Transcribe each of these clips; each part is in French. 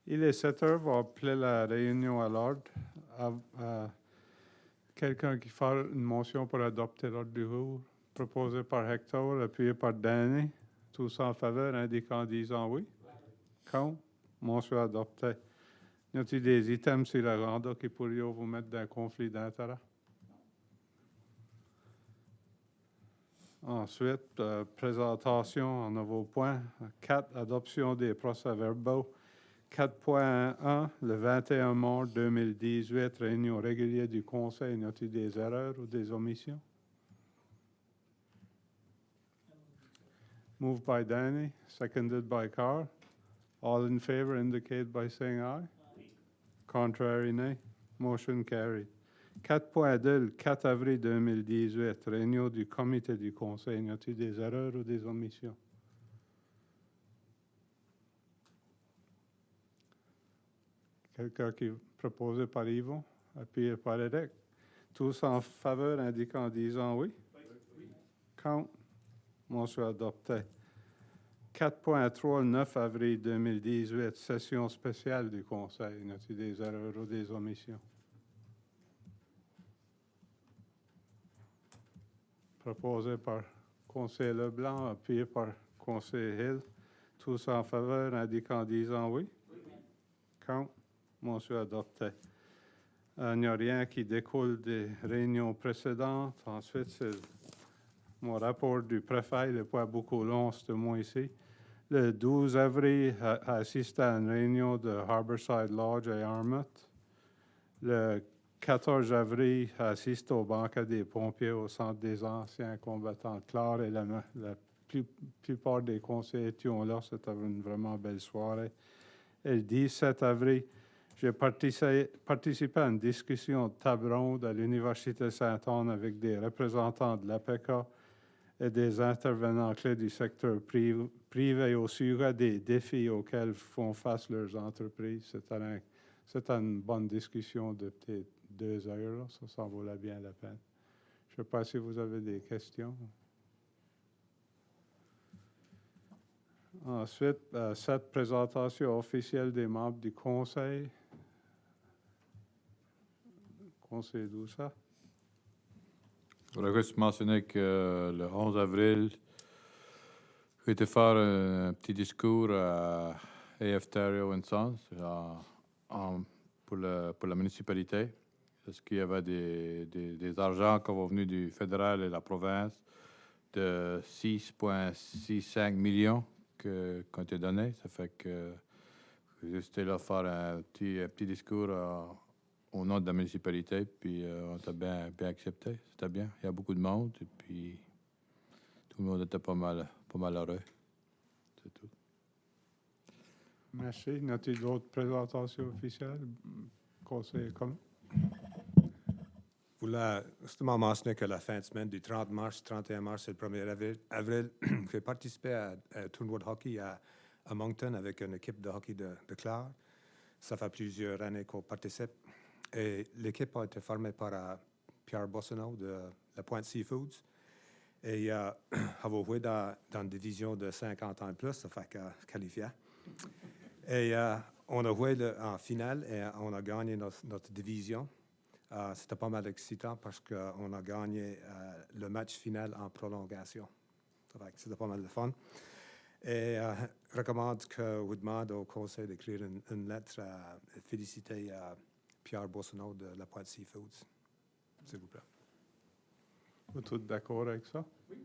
Il est 7 heures, on va appeler la réunion à l'ordre. Quelqu'un qui fait une motion pour adopter l'ordre du jour, proposé par Hector, appuyé par Danny. Tous en faveur, indiquant en disant oui. Contre? Motion adoptée. Y a-t-il des items sur l'agenda qui pourraient vous mettre dans un conflit d'intérêt? Ensuite, présentation en nouveau point. 4, adoption des procès-verbaux. 4.1, le 21 mars 2018, réunion régulière du Conseil. Y a-t-il des erreurs ou des omissions? Moved by Danny, seconded by Carl. All in favor indicate by saying aye. Contrary, nay. Motion carried. 4.2, le 4 avril 2018, réunion du comité du Conseil. Y a-t-il des erreurs ou des omissions? Quelqu'un qui est proposé par Yvon, appuyé par Eric. Tous en faveur, indiquant en disant oui. Oui. Contre? Motion adopté. 4.3, le 9 avril 2018, session spéciale du Conseil. Y a-t-il des erreurs ou des omissions? Proposé par Conseil Leblanc, appuyé par Conseil Hill. Tous en faveur, indiquant en disant oui. Oui. Contre? Motion adopté. Il n'y a rien qui découle des réunions précédentes. Ensuite, c'est mon rapport du préfet. Il n'est pas beaucoup long, c'est moi ici. Le 12 avril, assisté à une réunion de Harborside Lodge à Yarmouth. Le 14 avril, assisté au banquet des pompiers au centre des anciens combattants de Clare. Et la plupart des conseillers étaient là. C'était une vraiment belle soirée. Et le 17 avril, j'ai participé à une discussion de table ronde à l'Université Sainte-Anne avec des représentants de l'APEC et des intervenants clés du secteur privé au sujet des défis auxquels font face leurs entreprises. C'était une bonne discussion de peut-être 2 heures. Là. Ça en vaut bien la peine. Je ne sais pas si vous avez des questions. Ensuite, cette présentation officielle des membres du Conseil. Conseil d'où ça? Je voudrais juste mentionner que le 11 avril, j'ai été faire un petit discours à AF Ontario Sons pour la municipalité. Parce qu'il y avait des argents qui vont venus du fédéral et de la province de 6,65 millions qui ont été donnés. Ça fait que j'ai juste été là faire un petit discours au nom de la municipalité, puis on t'a bien accepté. C'était bien. Il y a beaucoup de monde, et puis tout le monde était pas mal heureux. C'est tout. Merci. Y a-t-il d'autres présentations officielles? Conseil commun? Je voulais justement mentionner que la fin de semaine du 30 mars, 31 mars et le 1er avril, j'ai participé à un tournoi de hockey à Moncton avec une équipe de hockey de Clare. Ça fait plusieurs années qu'on participe. Et l'équipe a été formée par Pierre Bossonneau de la Pointe Seafoods. Et elle va jouer dans une division de 50 ans et plus, ça fait qualifié. Et on a joué en finale et on a gagné notre division. C'était pas mal excitant parce qu'on a gagné le match final en prolongation. Ça fait que c'était pas mal de fun. Et je recommande que vous demandez au conseil d'écrire une lettre à féliciter Pierre Bossonneau de la Pointe Seafoods, s'il vous plaît. Vous êtes tous d'accord avec ça? Oui.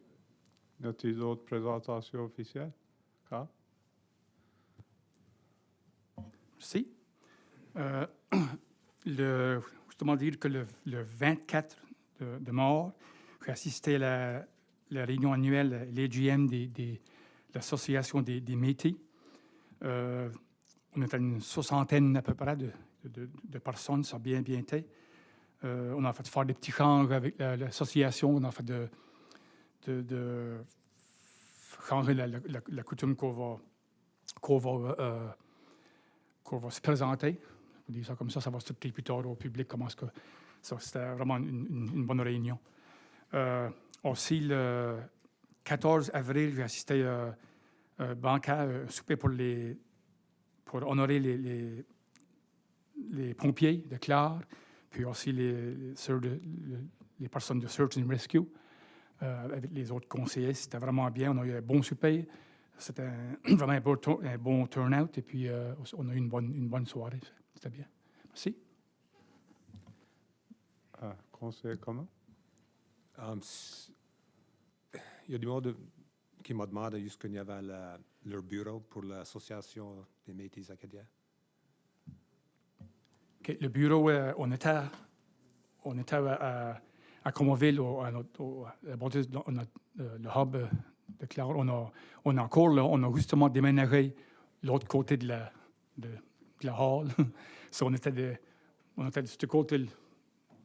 Y a-t-il d'autres présentations officielles? Carl? Merci. Justement dire que le 24 de mars, j'ai assisté à la réunion annuelle, l'AGM de l'Association des métiers. On était une 60aine à peu près de personnes, ça a bien été. On a fait faire des petits changes avec l'association, on a fait de changer la coutume qu'on va se présenter. On dit ça comme ça va s'expliquer plus tard au public comment est-ce que ça. C'était vraiment une bonne réunion. Aussi, le 14 avril, j'ai assisté à un banquet, un souper pour pour honorer les pompiers de Clare, puis aussi les personnes de Search and Rescue, avec les autres conseillers. C'était vraiment bien. On a eu un bon souper. C'était vraiment un bon turnout. Et puis, on a eu une bonne soirée. C'était bien. Merci. Conseiller comment? Il y a du monde qui m'a demandé jusqu'à il y avait leur bureau pour l'Association des Métis acadiens. Okay. Le bureau, on était à Comoville, le hub de Clare. On a encore là, on a justement déménagé l'autre côté de la hall. So, on était de ce côté.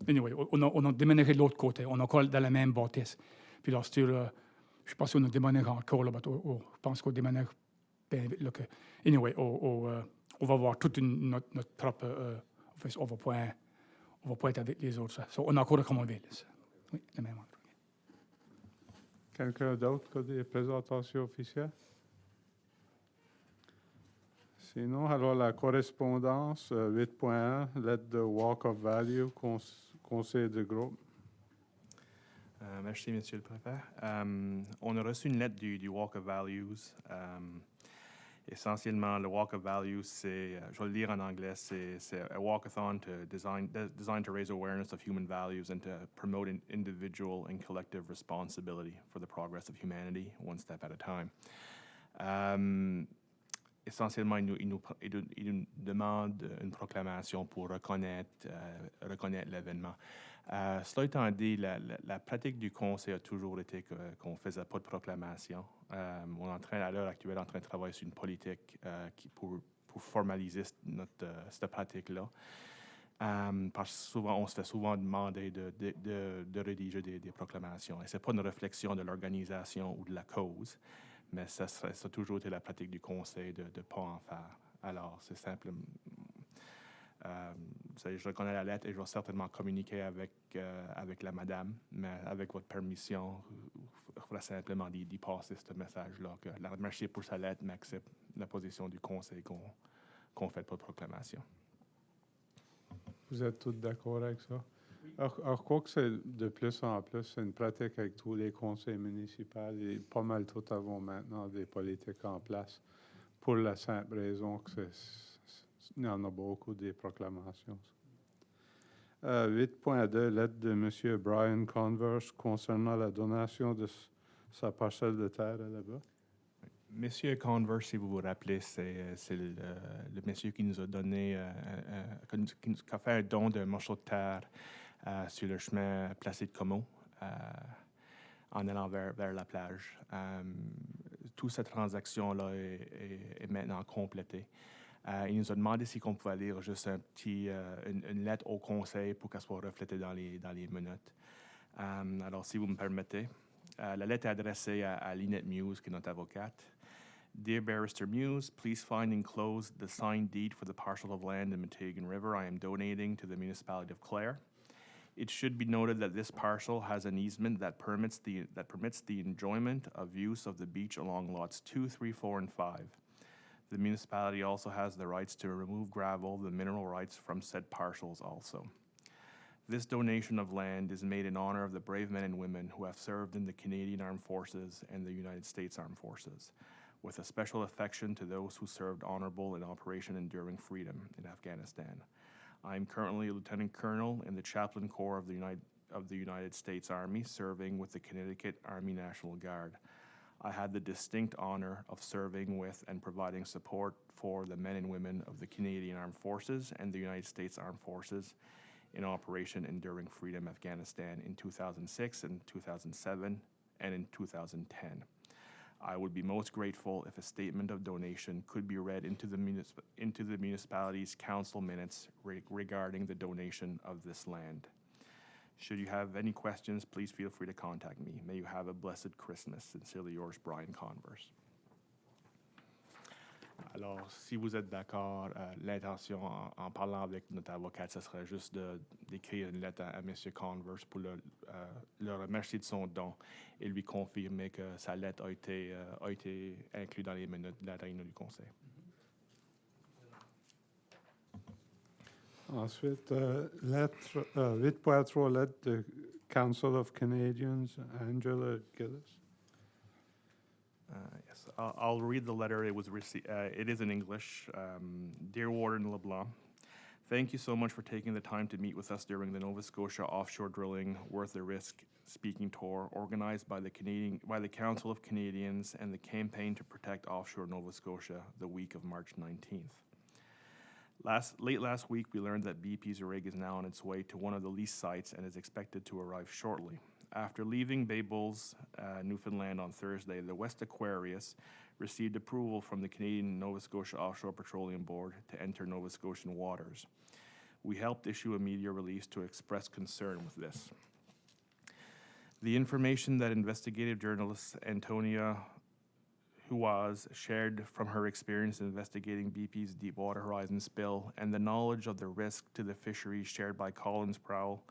Anyway, on a déménagé de l'autre côté. On est encore dans la même bâtisse. Puis là, je ne sais pas si on a déménagé encore là, mais je pense qu'on déménage bien vite. Là, anyway, on va voir toute notre propre office. On va pas être avec les autres. Ça. So, on a encore à Comoville. Oui, le même endroit. Quelqu'un d'autre qui a des présentations officielles? Sinon, alors la correspondance 8.1, lettre de Walk of Value, conseil de groupe. Merci, Monsieur le Préfet. On a reçu une lettre du Walk of Values. Essentiellement, le Walk of Values, c'est, je vais le lire en anglais, c'est a walkathon designed to raise awareness of human values and to promote individual and collective responsibility for the progress of humanity, one step at a time. Essentiellement, il nous demande une proclamation pour reconnaître l'événement. Cela étant dit, la pratique du conseil a toujours été qu'on ne faisait pas de proclamation. On est à l'heure actuelle en train de travailler sur une politique pour formaliser cette pratique-là. Parce que souvent, on se fait souvent demander de rédiger des proclamations. Et ce n'est pas une réflexion de l'organisation ou de la cause, mais ça a toujours été la pratique du conseil de ne pas en faire. Alors, c'est simple. Je reconnais la lettre et je vais certainement communiquer avec la madame, mais avec votre permission, il faudra simplement d'y passer ce message-là, que la remercier pour sa lettre, mais accepte la position du conseil qu'on ne fait pas de proclamation. Vous êtes tous d'accord avec ça? Alors, quoi que c'est de plus en plus, c'est une pratique avec tous les conseils municipaux et pas mal tout avons maintenant des politiques en place pour la simple raison que il y en a beaucoup des proclamations. 8.2, lettre de M. Brian Converse concernant la donation de sa parcelle de terre là-bas. Monsieur Converse, si vous vous rappelez, c'est le monsieur qui nous a donné, qui a fait un don d'un morceau de terre sur le chemin Placide Como, en allant vers la plage. Toute cette transaction-là est maintenant complétée. Il nous a demandé si on pouvait lire juste une lettre au conseil pour qu'elle soit reflétée dans les minutes. Alors, si vous me permettez, la lettre est adressée à Lynette Muse, qui est notre avocate. Dear Barrister Muse, please find enclosed the signed deed for the parcel of land in Matagan River I am donating to the municipality of Clare. It should be noted that this parcel has an easement that permits the enjoyment of use of the beach along lots 2, 3, 4, and 5. The municipality also has the rights to remove gravel, the mineral rights from said parcels also. This donation of land is made in honor of the brave men and women who have served in the Canadian Armed Forces and the United States Armed Forces, with a special affection to those who served honorable in Operation Enduring Freedom in Afghanistan. I am currently a Lieutenant Colonel in the Chaplain Corps of the United States Army, serving with the Connecticut Army National Guard. I had the distinct honor of serving with and providing support for the men and women of the Canadian Armed Forces and the United States Armed Forces in Operation Enduring Freedom Afghanistan in 2006 and 2007 and in 2010. I would be most grateful if a statement of donation could be read into the municipality's council minutes regarding the donation of this land. Should you have any questions, please feel free to contact me. May you have a blessed Christmas. Sincerely yours, Brian Converse. Alors, si vous êtes d'accord, l'intention, en parlant avec notre avocate, ce serait juste d'écrire une lettre à M. Converse pour le remercier de son don et lui confirmer que sa lettre a été inclue dans les minutes de la réunion du Conseil. Ensuite, lettre 8.3, lettre de Council of Canadians, Angela Gillis. Yes, I'll read the letter. It is in English. Dear Warden LeBlanc, thank you so much for taking the time to meet with us during the Nova Scotia Offshore Drilling Worth the Risk speaking tour organized by the Council of Canadians and the Campaign to Protect Offshore Nova Scotia the week of March 19th. Late last week, we learned that BP's rig is now on its way to one of the lease sites and is expected to arrive shortly. After leaving Bay Bulls, Newfoundland on Thursday, the West Aquarius received approval from the Canadian Nova Scotia Offshore Petroleum Board to enter Nova Scotian waters. We helped issue a media release to express concern with this. The information that investigative journalist Antonia Huaz shared from her experience in investigating BP's Deepwater Horizon spill and the knowledge of the risk to the fisheries shared by Collins Prowl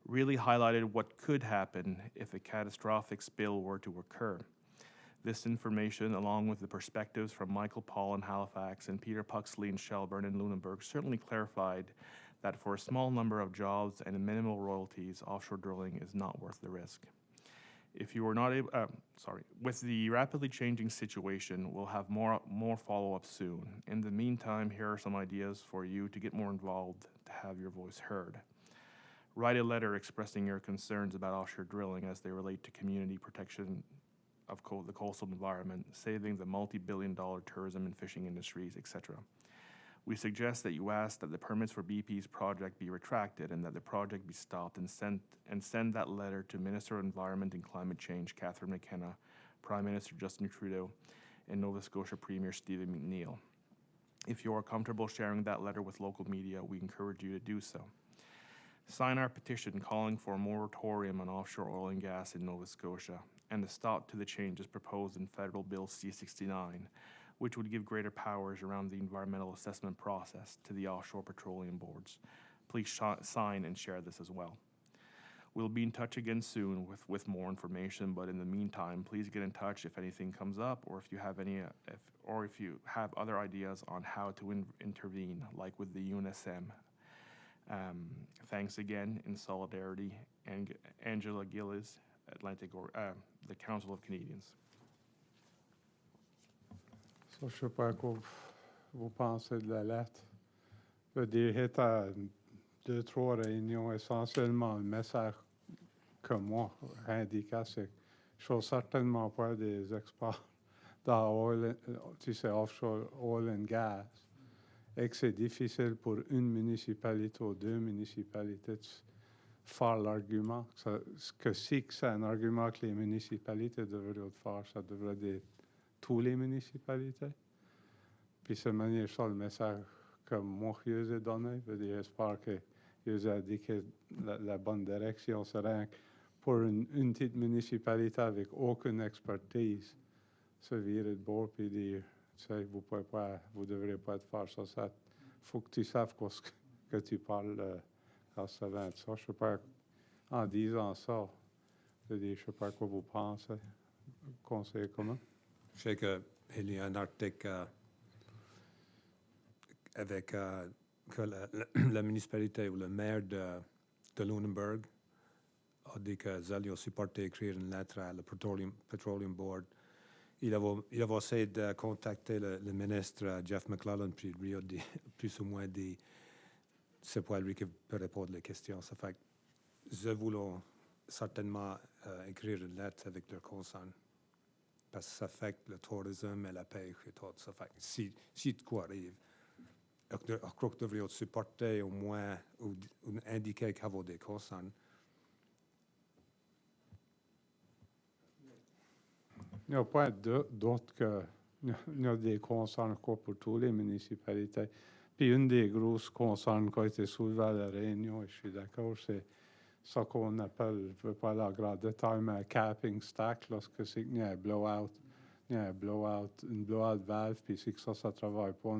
really highlighted what could happen if a catastrophic spill were to occur. This information, along with the perspectives from Michael Paul in Halifax and Peter Puxley in Shelburne and Lunenburg, certainly clarified that for a small number of jobs and minimal royalties, offshore drilling is not worth the risk. If you are not able, with the rapidly changing situation, we'll have more follow-up soon. In the meantime, here are some ideas for you to get more involved, to have your voice heard. Write a letter expressing your concerns about offshore drilling as they relate to community protection of the coastal environment, saving the multi-billion-dollar tourism and fishing industries, etc. We suggest that you ask that the permits for BP's project be retracted and that the project be stopped, and send that letter to Minister of Environment and Climate Change, Catherine McKenna, Prime Minister Justin Trudeau, and Nova Scotia Premier Stephen McNeil. If you are comfortable sharing that letter with local media, we encourage you to do so. Sign our petition calling for a moratorium on offshore oil and gas in Nova Scotia and a stop to the changes proposed in Federal Bill C-69, which would give greater powers around the environmental assessment process to the offshore petroleum boards. Please sign and share this as well. We'll be in touch again soon with more information, but in the meantime, please get in touch if anything comes up, or if you have other ideas on how to intervene, like with the UNSM. Thanks again, in solidarity, and Angela Gillis, the Council of Canadians. Je ne sais pas quoi vous pensez de la lettre. Je veux dire, il y a 2-3 réunions, essentiellement le message que moi indiquait, c'est que je ne suis certainement pas des experts dans offshore oil and gas, et que c'est difficile pour une municipalité ou 2 municipalités de faire l'argument. Que si c'est un argument que les municipalités devraient faire, ça devrait être toutes les municipalités. Puis c'est manière ça le message que moi je les ai donné. J'espère que je les ai indiqué la bonne direction. C'est rien que pour une petite municipalité avec aucune expertise, se virer de bord et dire, tu sais, vous devriez pas faire ça. Faut que tu saches que tu parles à ça. Je sais pas, en disant ça, je ne sais pas quoi vous pensez. Conseil commun. Je sais qu'il y a un article avec que la municipalité ou le maire de Lunenburg a dit qu'ils allaient supporter écrire une lettre à la Petroleum Board. Il avait essayé de contacter le ministre Jeff McClellan, puis lui a dit, plus ou moins dit, c'est pas lui qui peut répondre aux questions. Ça fait que je voulais certainement écrire une lettre avec leur concern. Parce que ça affecte le tourisme et la pêche et tout. Ça fait que si de quoi arrive, je crois que devrait supporter au moins ou indiquer qu'il y a des concerns. Il n'y a pas d'autre que il y a des concerns pour toutes les municipalités. Puis une des grosses concerns qui a été soulevée à la Réunion, et je suis d'accord, c'est ça qu'on appelle, je ne veux pas aller en grand détail, mais un capping stack, lorsque c'est qu'il y a un blowout, une blowout valve, puis c'est que ça ne travaille pas,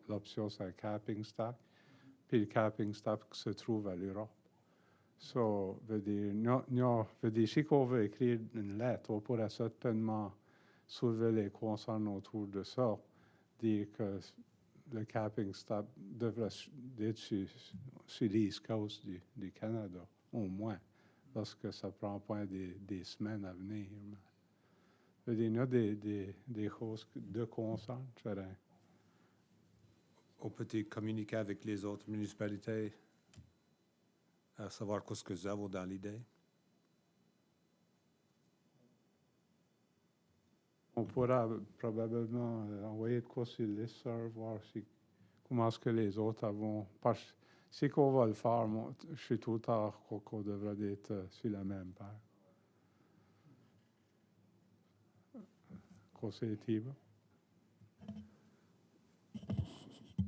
l'option c'est un capping stack. Puis le capping stack se trouve à l'Europe. So, veut dire, si on veut écrire une lettre, on pourrait certainement soulever les concerns autour de ça, dire que le capping stop devrait être sur l'East Coast du Canada, au moins, parce que ça prend pas des semaines à venir. Mais il y a des choses de concern, je dirais. On peut communiquer avec les autres municipalités à savoir ce que vous avez dans l'idée. On pourra probablement envoyer de quoi sur le listserv, voir comment est-ce que les autres vont. Parce que si qu'on va le faire, moi, je suis tout tard qu'on devrait être sur la même page. Conseiller Thibault.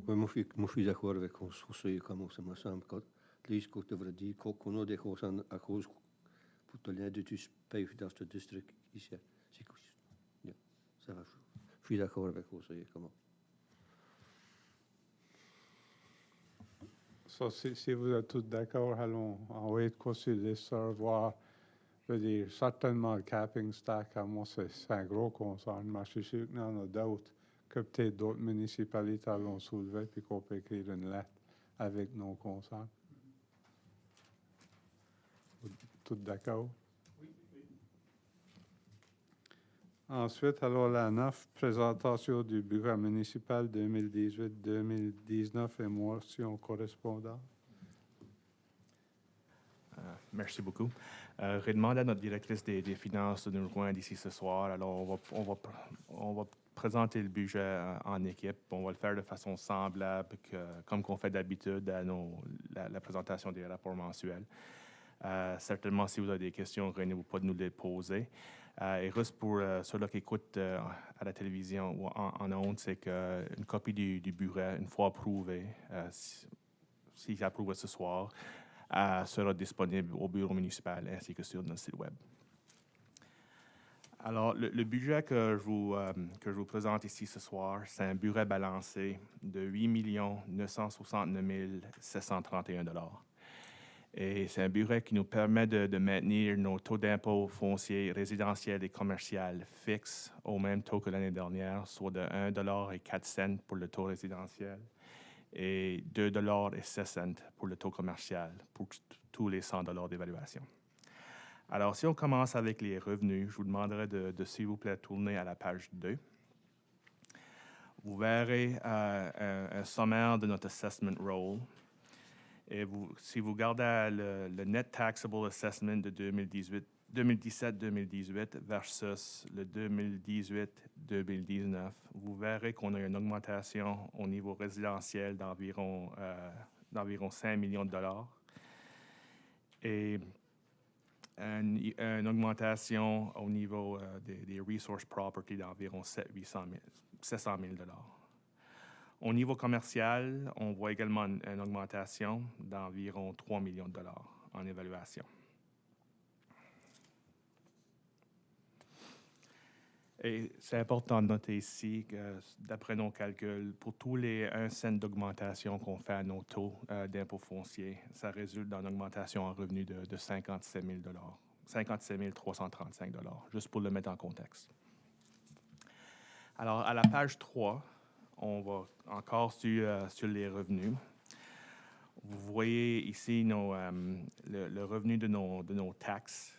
Oui, moi, je suis d'accord avec ce que ça me semble que les gens devraient dire qu'on a des choses à cause pour te l'aider du pays dans ce district ici. Ça va. Je suis d'accord avec ce comment. So, si vous êtes tous d'accord, allons envoyer de quoi sur le listserv, voir. Je veux dire, certainement le capping stack, à moi, c'est un gros concern, mais je suis sûr qu'il y en a d'autres, que peut-être d'autres municipalités l'ont soulevé, puis qu'on peut écrire une lettre avec nos concerns. Tout d'accord? Oui. Ensuite, alors la 9, présentation du bureau municipal 2018-2019 et motion correspondante. Merci beaucoup. Je demande à notre directrice des finances de nous rejoindre ici ce soir. Alors, on va présenter le budget en équipe. On va le faire de façon semblable, comme qu'on fait d'habitude à la présentation des rapports mensuels. Certainement, si vous avez des questions, gênez-vous pas de nous les poser. Et juste pour ceux-là qui écoutent à la télévision ou en ondes, c'est qu'une copie du budget, une fois approuvée, si approuvé ce soir, sera disponible au bureau municipal ainsi que sur notre site web. Alors, le budget que je vous présente ici ce soir, c'est un budget balancé de 8 969 731 $. Et c'est un budget qui nous permet de maintenir nos taux d'impôt foncier résidentiel et commercial fixes au même taux que l'année dernière, soit de 1,04 $ pour le taux résidentiel et 2,16 $ pour le taux commercial, pour tous les 100 $ d'évaluation. Alors, si on commence avec les revenus, je vous demanderai de s'il vous plaît, tourner à la page 2. Vous verrez un sommaire de notre assessment roll. Et si vous regardez le Net Taxable Assessment de 2017-2018 versus le 2018-2019, vous verrez qu'on a une augmentation au niveau résidentiel d'environ 5 millions de $. Et une augmentation au niveau des resource property d'environ 700 000 $. Au niveau commercial, on voit également une augmentation d'environ 3 millions de $ en évaluation. Et c'est important de noter ici que, d'après nos calculs, pour tous les 1 cent d'augmentation qu'on fait à nos taux d'impôt foncier, ça résulte dans une augmentation en revenus de 57 000 $, 57 335 $, juste pour le mettre en contexte. Alors, à la page 3, on va encore sur les revenus. Vous voyez ici le revenu de nos taxes.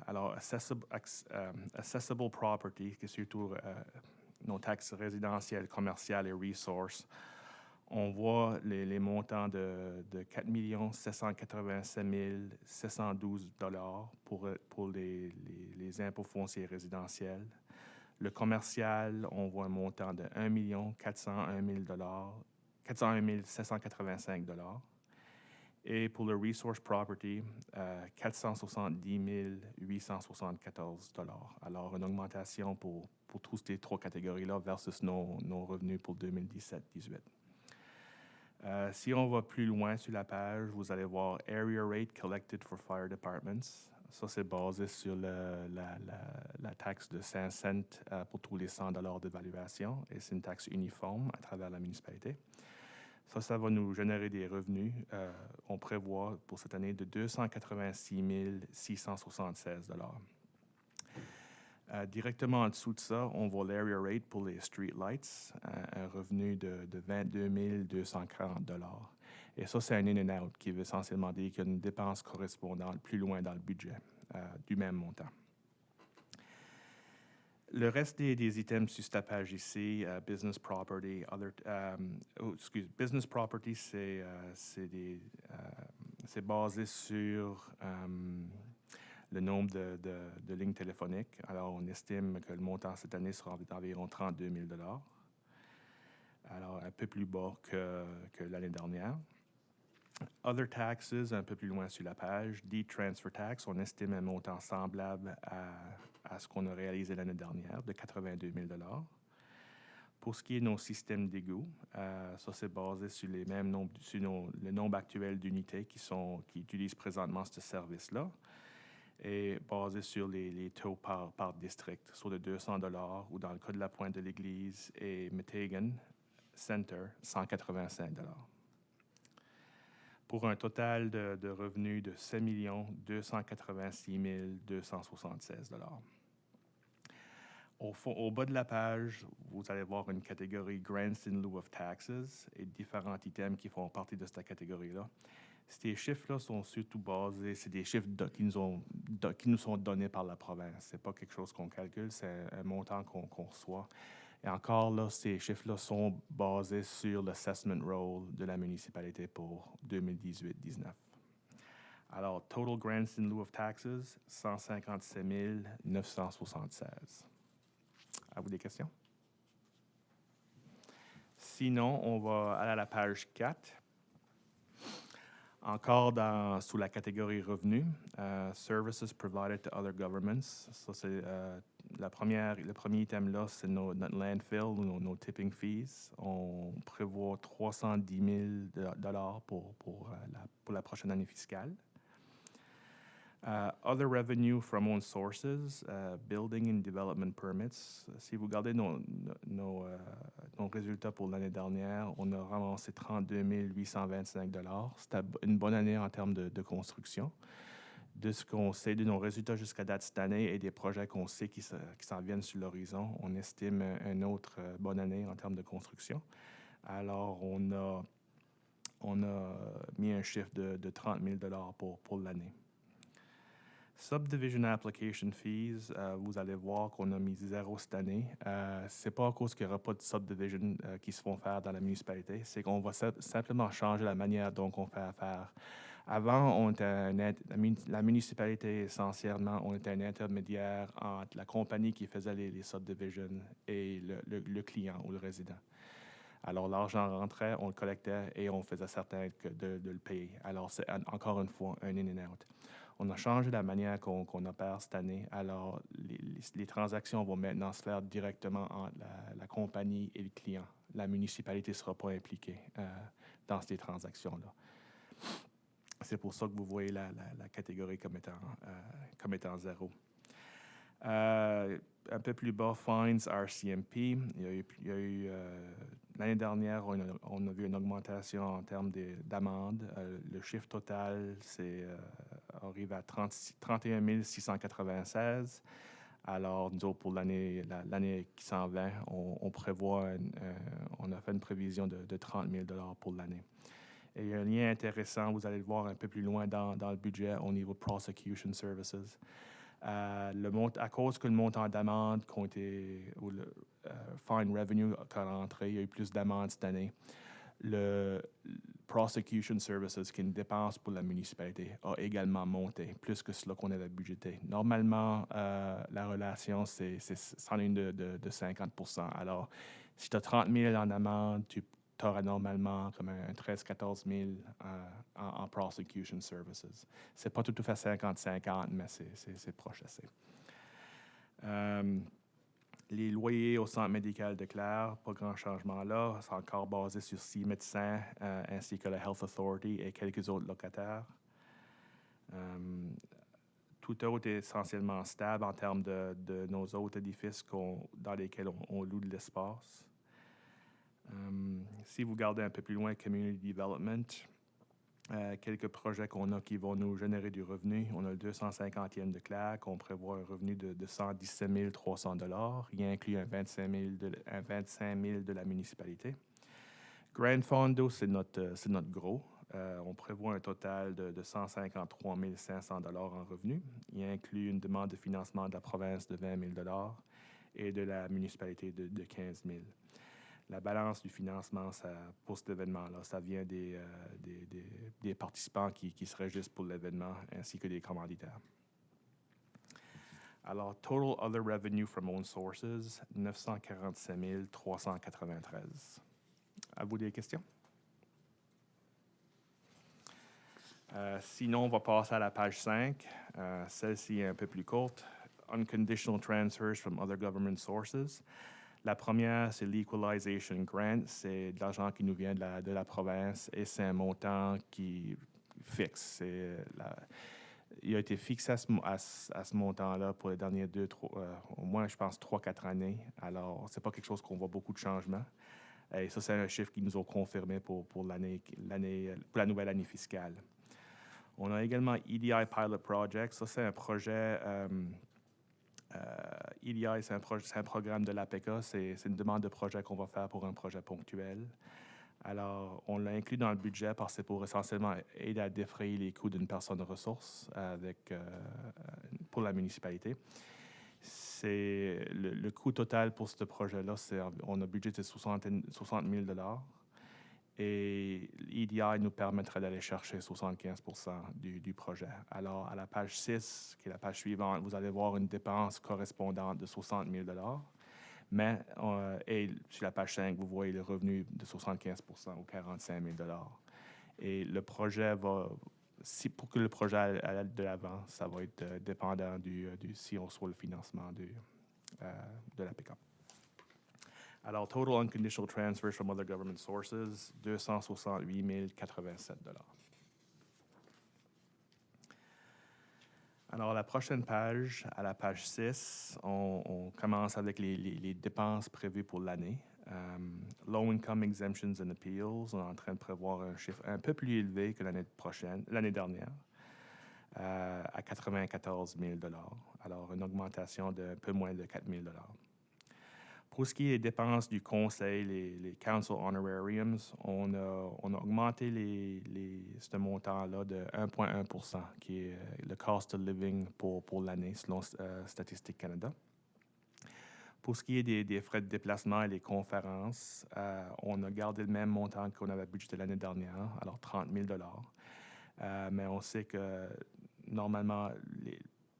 Alors, accessible property, qui est surtout nos taxes résidentielles, commerciales et resources. On voit les montants de 4 787 712 $ pour les impôts fonciers résidentiels. Le commercial, on voit un montant de 1 401 785 $. Et pour le resource property, 470 874 $. Alors, une augmentation pour toutes ces trois catégories-là versus nos revenus pour 2017-18. Si on va plus loin sur la page, vous allez voir Area Rate Collected for Fire Departments. Ça, c'est basé sur la taxe de 5 cents pour tous les 100 $ d'évaluation. Et c'est une taxe uniforme à travers la municipalité. Ça va nous générer des revenus. On prévoit pour cette année de 286 676 $. Directement en dessous de ça, on voit l'area rate pour les street lights, un revenu de 22 240 $. Et ça, c'est un in and out qui veut essentiellement dire qu'il y a une dépense correspondante plus loin dans le budget du même montant. Le reste des items sur cette page ici, business property, business property, c'est basé sur le nombre de lignes téléphoniques. Alors, on estime que le montant cette année sera d'environ 32 000 $. Alors, un peu plus bas que l'année dernière. Other taxes, un peu plus loin sur la page. Deed transfer tax, on estime un montant semblable à ce qu'on a réalisé l'année dernière, de 82 000 $. Pour ce qui est de nos systèmes d'égout, ça c'est basé sur les mêmes nombres, le nombre actuel d'unités qui utilisent présentement ce service-là, et basé sur les taux par district, sur de 200 $ ou dans le cas de la Pointe de l'Église et Meteghan Center, 185 $. Pour un total de revenus de 7 286 276 $. Au bas de la page, vous allez voir une catégorie Grants in lieu of taxes et différents items qui font partie de cette catégorie-là. Ces chiffres-là sont surtout basés, c'est des chiffres qui nous sont donnés par la province. Ce n'est pas quelque chose qu'on calcule, c'est un montant qu'on reçoit. Et encore là, ces chiffres-là sont basés sur l'assessment roll de la municipalité pour 2018-19. Alors, total grants in lieu of taxes, 157 976. À vous des questions? Sinon, on va aller à la page 4. Encore sous la catégorie revenus, services provided to other governments. Ça, c'est le premier item là, c'est notre landfill ou nos tipping fees. On prévoit 310 000 $ pour la prochaine année fiscale. Other revenue from own sources, building and development permits. Si vous regardez nos résultats pour l'année dernière, on a ramassé 32 825 $. C'était une bonne année en termes de construction. De ce qu'on sait de nos résultats jusqu'à date cette année et des projets qu'on sait qui s'en viennent sur l'horizon, on estime une autre bonne année en termes de construction. Alors, on a mis un chiffre de 30 000 $ pour l'année. Subdivision application fees, vous allez voir qu'on a mis 0 cette année. C'est pas à cause qu'il n'y aura pas de subdivision qui se font faire dans la municipalité, c'est qu'on va simplement changer la manière dont on fait affaire. Avant, la municipalité, essentiellement, on était un intermédiaire entre la compagnie qui faisait les subdivisions et le client ou le résident. Alors, l'argent rentrait, on le collectait et on faisait certain de le payer. Alors, c'est encore une fois un in and out. On a changé la manière qu'on opère cette année. Alors, les transactions vont maintenant se faire directement entre la compagnie et le client. La municipalité ne sera pas impliquée dans ces transactions-là. C'est pour ça que vous voyez la catégorie comme étant 0. Un peu plus bas, fines, RCMP. L'année dernière, on a vu une augmentation en termes d'amendes. Le chiffre total arrive à 31 696. Alors, nous, pour l'année qui s'en vient, on prévoit, on a fait une prévision de 30 000 $ pour l'année. Et il y a un lien intéressant, vous allez le voir un peu plus loin dans le budget au niveau prosecution services. À cause que le montant d'amende ou le fine revenue est rentré, il y a eu plus d'amendes cette année. Le prosecution services, qui est une dépense pour la municipalité, a également monté, plus que cela qu'on avait budgété. Normalement, la relation, c'est c'en est une de 50 %. Alors, si tu as 30 000 en amende, tu auras normalement comme un 13-14 000 en prosecution services. C'est pas tout à fait 50-50, mais c'est proche assez. Les loyers au centre médical de Clare, pas grand changement là. C'est encore basé sur 6 médecins ainsi que la Health Authority et quelques autres locataires. Tout autre est essentiellement stable en termes de nos autres édifices dans lesquels on loue de l'espace. Si vous regardez un peu plus loin, Community Development, Quelques projets qu'on a qui vont nous générer du revenu. On a le 250e de CLAC. On prévoit un revenu de 117 300 $. Il inclut un 25 000 de la municipalité. Grand Fondo, c'est notre gros. On prévoit un total de 153 500 $ en revenus. Il inclut une demande de financement de la province de 20 000 $ et de la municipalité de 15 000 $. La balance du financement pour cet événement-là, ça vient des participants qui se régissent pour l'événement ainsi que des commanditaires. Alors, total other revenue from own sources, 947 393. À vous des questions? Sinon, on va passer à la page 5. Celle-ci est un peu plus courte. Unconditional transfers from other government sources. La première, c'est l'Equalization Grant. C'est de l'argent qui nous vient de la province et c'est un montant qui fixe. Il a été fixé à ce montant-là pour les dernières au moins, je pense, 3-4 années. Alors, ce n'est pas quelque chose qu'on voit beaucoup de changements. Et ça, c'est un chiffre qu'ils nous ont confirmé pour la nouvelle année fiscale. On a également EDI Pilot Project. Ça, c'est un projet... EDI, c'est un programme de l'APEC. C'est une demande de projet qu'on va faire pour un projet ponctuel. Alors, on l'a inclus dans le budget parce que c'est pour essentiellement aider à défrayer les coûts d'une personne de ressources pour la municipalité. Le coût total pour ce projet-là, on a budgété 60 000 $. Et l'EDI nous permettrait d'aller chercher 75% du projet. Alors, à la page 6, qui est la page suivante, vous allez voir une dépense correspondante de 60 000 $. Mais, et sur la page 5, vous voyez le revenu de 75% ou 45 000 $. Et le projet pour que le projet aille de l'avant, ça va être dépendant si on reçoit le financement de l'APEC. Alors, total unconditional transfers from other government sources, 268 087 $. Alors, la prochaine page, à la page 6, on commence avec les dépenses prévues pour l'année. Low Income Exemptions and Appeals, on est en train de prévoir un chiffre un peu plus élevé que l'année dernière, à 94 000 $. Alors, une augmentation d'un peu moins de 4 000 $. Pour ce qui est des dépenses du conseil, les council honorariums, on a augmenté ce montant-là de 1,1 %, qui est le cost of living pour l'année, selon Statistique Canada. Pour ce qui est des frais de déplacement et les conférences, on a gardé le même montant qu'on avait budgété l'année dernière, alors 30 000 $. Mais on sait que normalement,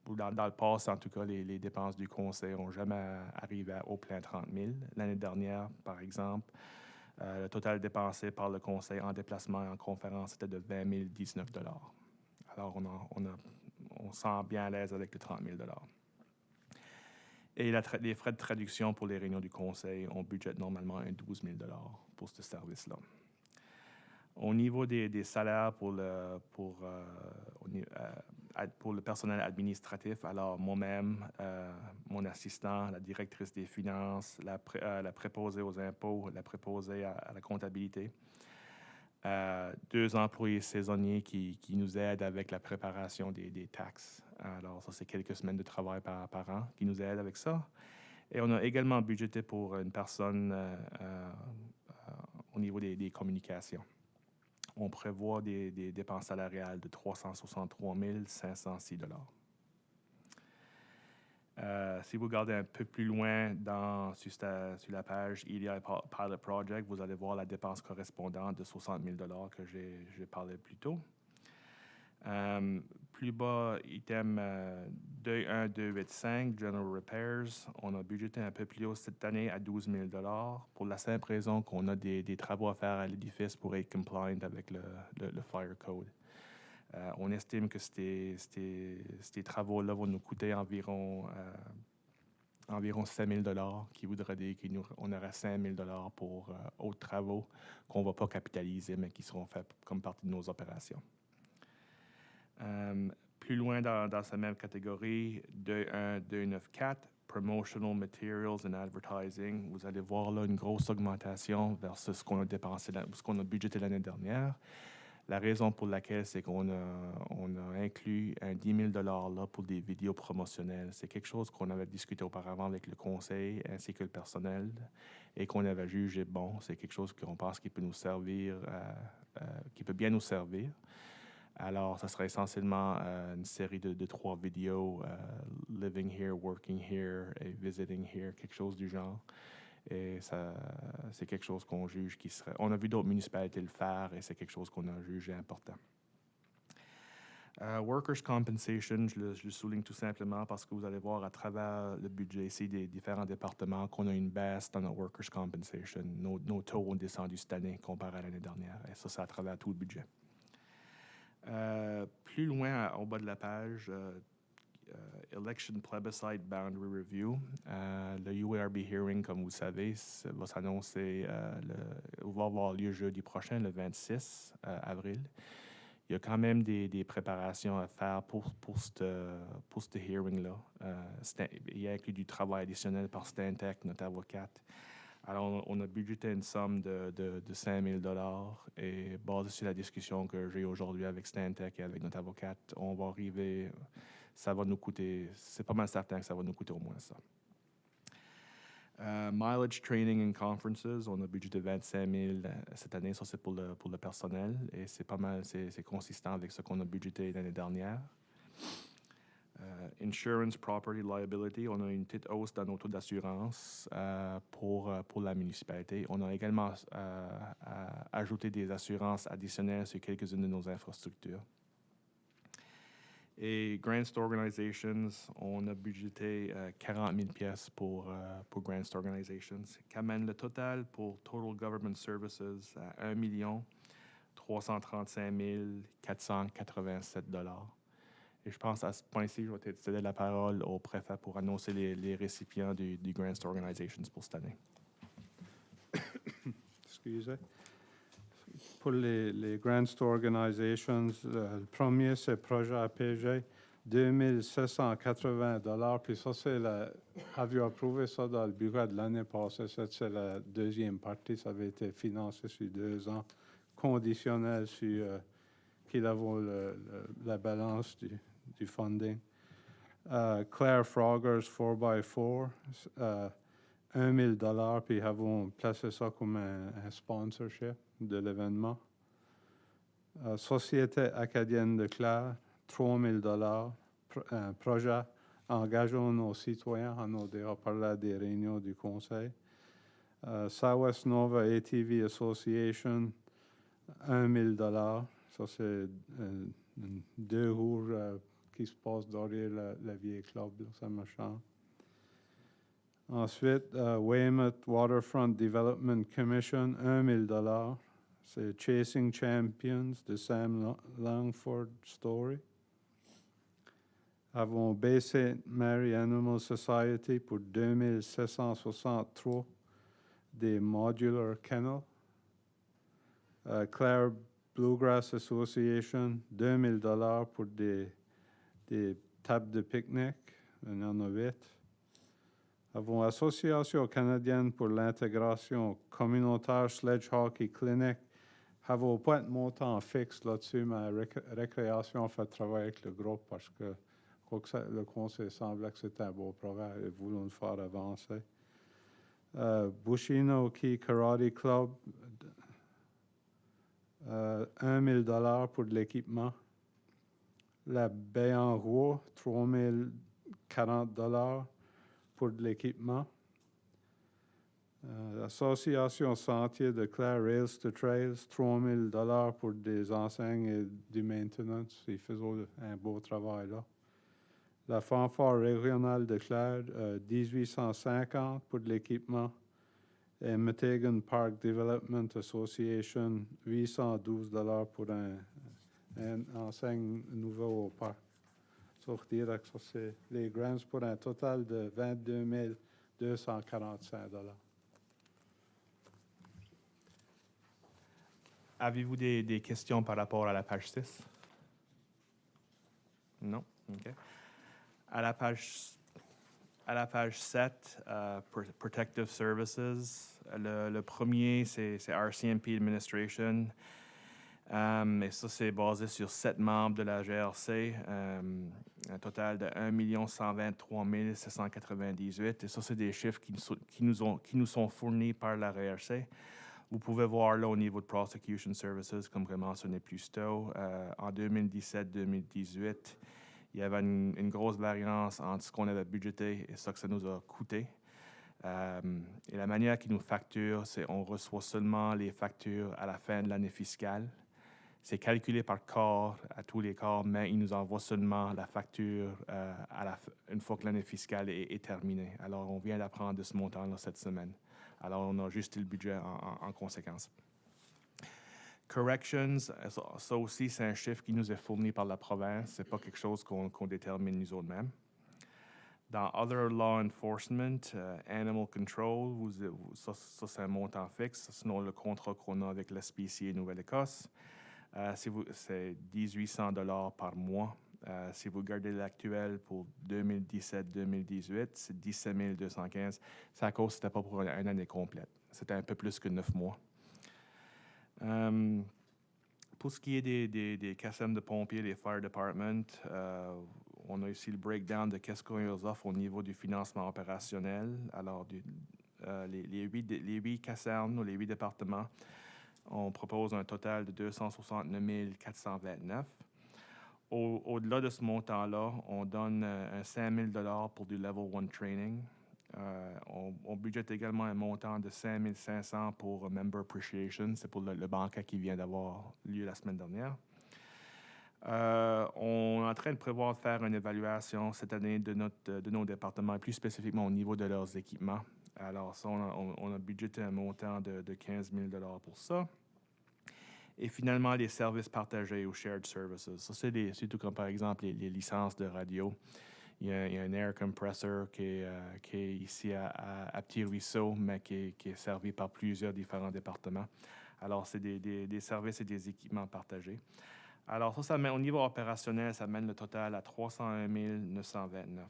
dans le passé, en tout cas, les dépenses du conseil n'ont jamais arrivé au plein 30 000. L'année dernière, par exemple, le total dépensé par le conseil en déplacement et en conférence était de 20 019 $. Alors, on sent bien à l'aise avec les 30 000 $. Et les frais de traduction pour les réunions du conseil, on budgète normalement un 12 000 $ pour ce service-là. Au niveau des salaires pour le personnel administratif, alors moi-même, mon assistant, la directrice des finances, la préposée aux impôts, la préposée à la comptabilité, 2 employés saisonniers qui nous aident avec la préparation des taxes. Alors, ça, c'est quelques semaines de travail par an qui nous aident avec ça. Et on a également budgété pour une personne au niveau des communications. On prévoit des dépenses salariales de 363 506 $. Si vous regardez un peu plus loin sur la page EDI Pilot Project, vous allez voir la dépense correspondante de 60 000 $ que j'ai parlé plus tôt. Plus bas, item 21285, General Repairs. On a budgété un peu plus haut cette année à 12 000 $ pour la simple raison qu'on a des travaux à faire à l'édifice pour être compliant avec le Fire Code. On estime que ces travaux-là vont nous coûter environ 5 000 $, qui voudrait dire qu'on aurait 5 000 $ pour autres travaux qu'on ne va pas capitaliser, mais qui seront faits comme partie de nos opérations. Plus loin dans cette même catégorie, 21294, Promotional Materials and Advertising. Vous allez voir là une grosse augmentation versus ce qu'on a dépensé, ce qu'on a budgété l'année dernière. La raison pour laquelle, c'est qu'on a inclus un 10 000 là pour des vidéos promotionnelles. C'est quelque chose qu'on avait discuté auparavant avec le conseil ainsi que le personnel et qu'on avait jugé bon. C'est quelque chose qu'on pense qui peut nous servir, qui peut bien nous servir. Alors, ça serait essentiellement une série de 3 vidéos, living here, working here et visiting here, quelque chose du genre. Et ça, c'est quelque chose qu'on juge qui serait... On a vu d'autres municipalités le faire et c'est quelque chose qu'on a jugé important. Workers' compensation, je le souligne tout simplement parce que vous allez voir à travers le budget ici des différents départements qu'on a une baisse dans notre workers' compensation. Nos taux ont descendu cette année comparé à l'année dernière. Et ça, c'est à travers tout le budget. Plus loin, au bas de la page, Election Plebiscite Boundary Review. Le UARB hearing, comme vous le savez, va s'annoncer, va avoir lieu jeudi prochain, le 26 avril. Il y a quand même des préparations à faire pour ce hearing-là. Il y a inclus du travail additionnel par Stantec, notre avocate. Alors, on a budgété une somme de 5 000 $ et basé sur la discussion que j'ai aujourd'hui avec Stantec et avec notre avocate, on va arriver, ça va nous coûter, c'est pas mal certain que ça va nous coûter au moins ça. Mileage Training and Conferences, on a budgété 25 000 cette année, ça c'est pour le personnel et c'est pas mal, c'est consistant avec ce qu'on a budgété l'année dernière. Insurance Property Liability, on a une petite hausse dans nos taux d'assurance pour la municipalité. On a également ajouté des assurances additionnelles sur quelques-unes de nos infrastructures. Et Grants to Organizations, on a budgété 40 000 pièces pour Grants to Organizations, qui amène le total pour Total Government Services à 1 335 487 $. Et je pense à ce point-ci, je vais céder la parole au préfet pour annoncer les récipients du Grants to Organizations pour cette année. Excusez. Pour les Grants to Organizations, le premier, c'est projet APG, 2 780 $. Puis ça, c'est avez-vous approuvé ça dans le bureau de l'année passée? C'est la deuxième partie. Ça avait été financé sur 2 ans, conditionnel sur qu'il ait la balance du funding. Claire Frogger's 4x4, 1 000 $, puis avons placé ça comme un sponsorship de l'événement. Société acadienne de Claire, 3 000 $. Projet engageons nos citoyens, on a déjà parlé à des réunions du conseil. Southwest Nova ATV Association, 1 000 $. Ça, c'est 2 jours qui se passent derrière la vieille club, là, ça me chante. Ensuite, Weymouth Waterfront Development Commission, 1 000 $. C'est Chasing Champions de Sam Langford Story. Avons Bay St. Mary Animal Society pour 2 763 des Modular Kennel. Clare Bluegrass Association, 2 000 $ pour des tables de pique-nique, il y en a 8. Avons Association canadienne pour l'intégration communautaire Sledge Hockey Clinic. Avons pas de montant fixe là-dessus, mais Récréation fait travailler avec le groupe parce que le conseil semblait que c'était un beau programme et voulons le faire avancer. Bushido Key Karate Club, 1 000 $ pour de l'équipement. La Baie en Roi, 3 040 $ pour de l'équipement. L'Association Sentier de Clare Rails to Trails, 3 000 $ pour des enseignes et du maintenance. Ils faisaient un beau travail là. La Fanfare régionale de Clare, 1850 pour de l'équipement. Et Metegan Park Development Association, 812 $ pour un enseigne nouveau au parc. Ça, je dirais que ça, c'est les grants pour un total de 22 245 $. Avez-vous des questions par rapport à la page 6? Non? OK. À la page 7, Protective Services, le premier, c'est RCMP Administration. Et ça, c'est basé sur 7 membres de la GRC, un total de 1 123 798. Et ça, c'est des chiffres qui nous sont fournis par la GRC. Vous pouvez voir là au niveau de Prosecution Services, comme je mentionnais plus tôt, en 2017-2018, il y avait une grosse variance entre ce qu'on avait budgété et ce que ça nous a coûté. Et la manière qu'ils nous facturent, c'est qu'on reçoit seulement les factures à la fin de l'année fiscale. C'est calculé par corps, à tous les corps, mais ils nous envoient seulement la facture une fois que l'année fiscale est terminée. Alors, on vient d'apprendre de ce montant-là cette semaine. Alors, on a ajusté le budget en conséquence. Corrections, ça aussi, c'est un chiffre qui nous est fourni par la province. Ce n'est pas quelque chose qu'on détermine nous autres-mêmes. Dans Other Law Enforcement, Animal Control, ça c'est un montant fixe, sinon le contrat qu'on a avec l'SPCA Nouvelle-Écosse. C'est 1 800 $ par mois. Si vous gardez l'actuel pour 2017-2018, c'est 17 215. C'est à cause que ce n'était pas pour une année complète. C'était un peu plus que 9 mois. Pour ce qui est des casernes de pompiers, les fire department, on a ici le breakdown de qu'est-ce qu'on leur offre au niveau du financement opérationnel. Alors, les 8 casernes ou les 8 départements, on propose un total de 269 429. Au-delà de ce montant-là, on donne un 5 000 $ pour du Level 1 training. On budgète également un montant de 5 500 pour Member Appreciation. C'est pour le banquet qui vient d'avoir lieu la semaine dernière. On est en train de prévoir de faire une évaluation cette année de nos départements, plus spécifiquement au niveau de leurs équipements. Alors, ça, on a budgété un montant de 15 000 $ pour ça. Et finalement, les services partagés ou shared services. Ça, c'est surtout comme par exemple les licences de radio. Il y a un air compressor qui est ici à Petit-Ruisseau, mais qui est servi par plusieurs différents départements. Alors, c'est des services et des équipements partagés. Alors, ça mène, au niveau opérationnel, ça mène le total à 301 929.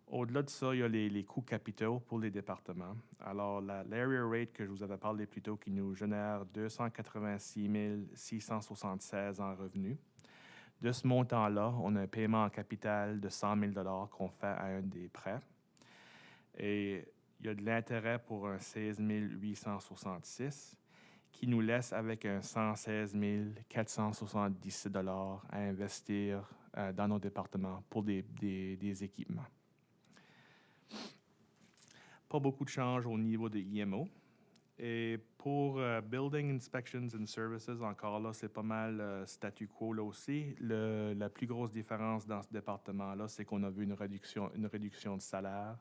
Au-delà de ça, il y a les coûts capitaux pour les départements. Alors, l'area rate que je vous avais parlé plus tôt qui nous génère 286 676 en revenus. De ce montant-là, on a un paiement en capital de 100 000 $ qu'on fait à un des prêts. Et il y a de l'intérêt pour un 16 866 qui nous laisse avec un 116 477 $ à investir dans nos départements pour des équipements. Pas beaucoup de change au niveau de IMO. Et pour Building Inspections and Services, encore là, c'est pas mal statu quo là aussi. La plus grosse différence dans ce département-là, c'est qu'on a vu une réduction de salaire.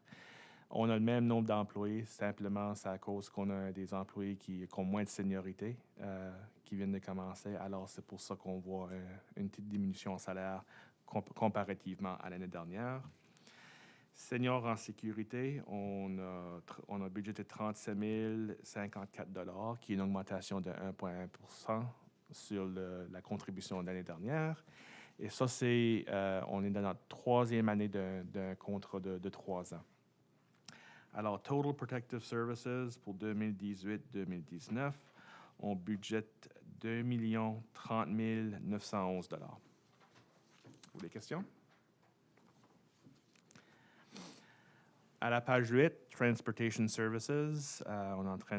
On a le même nombre d'employés, simplement c'est à cause qu'on a des employés qui ont moins de seniorité, qui viennent de commencer. Alors, c'est pour ça qu'on voit une petite diminution en salaire comparativement à l'année dernière. Senior en sécurité, on a budgété 37 054 $, qui est une augmentation de 1,1 % sur la contribution de l'année dernière. Et ça, on est dans notre 3e année d'un contrat de 3 ans. Alors, Total Protective Services pour 2018-2019, on budgète 2 030 911 $. Vous avez des questions? À la page 8, Transportation Services, on est en train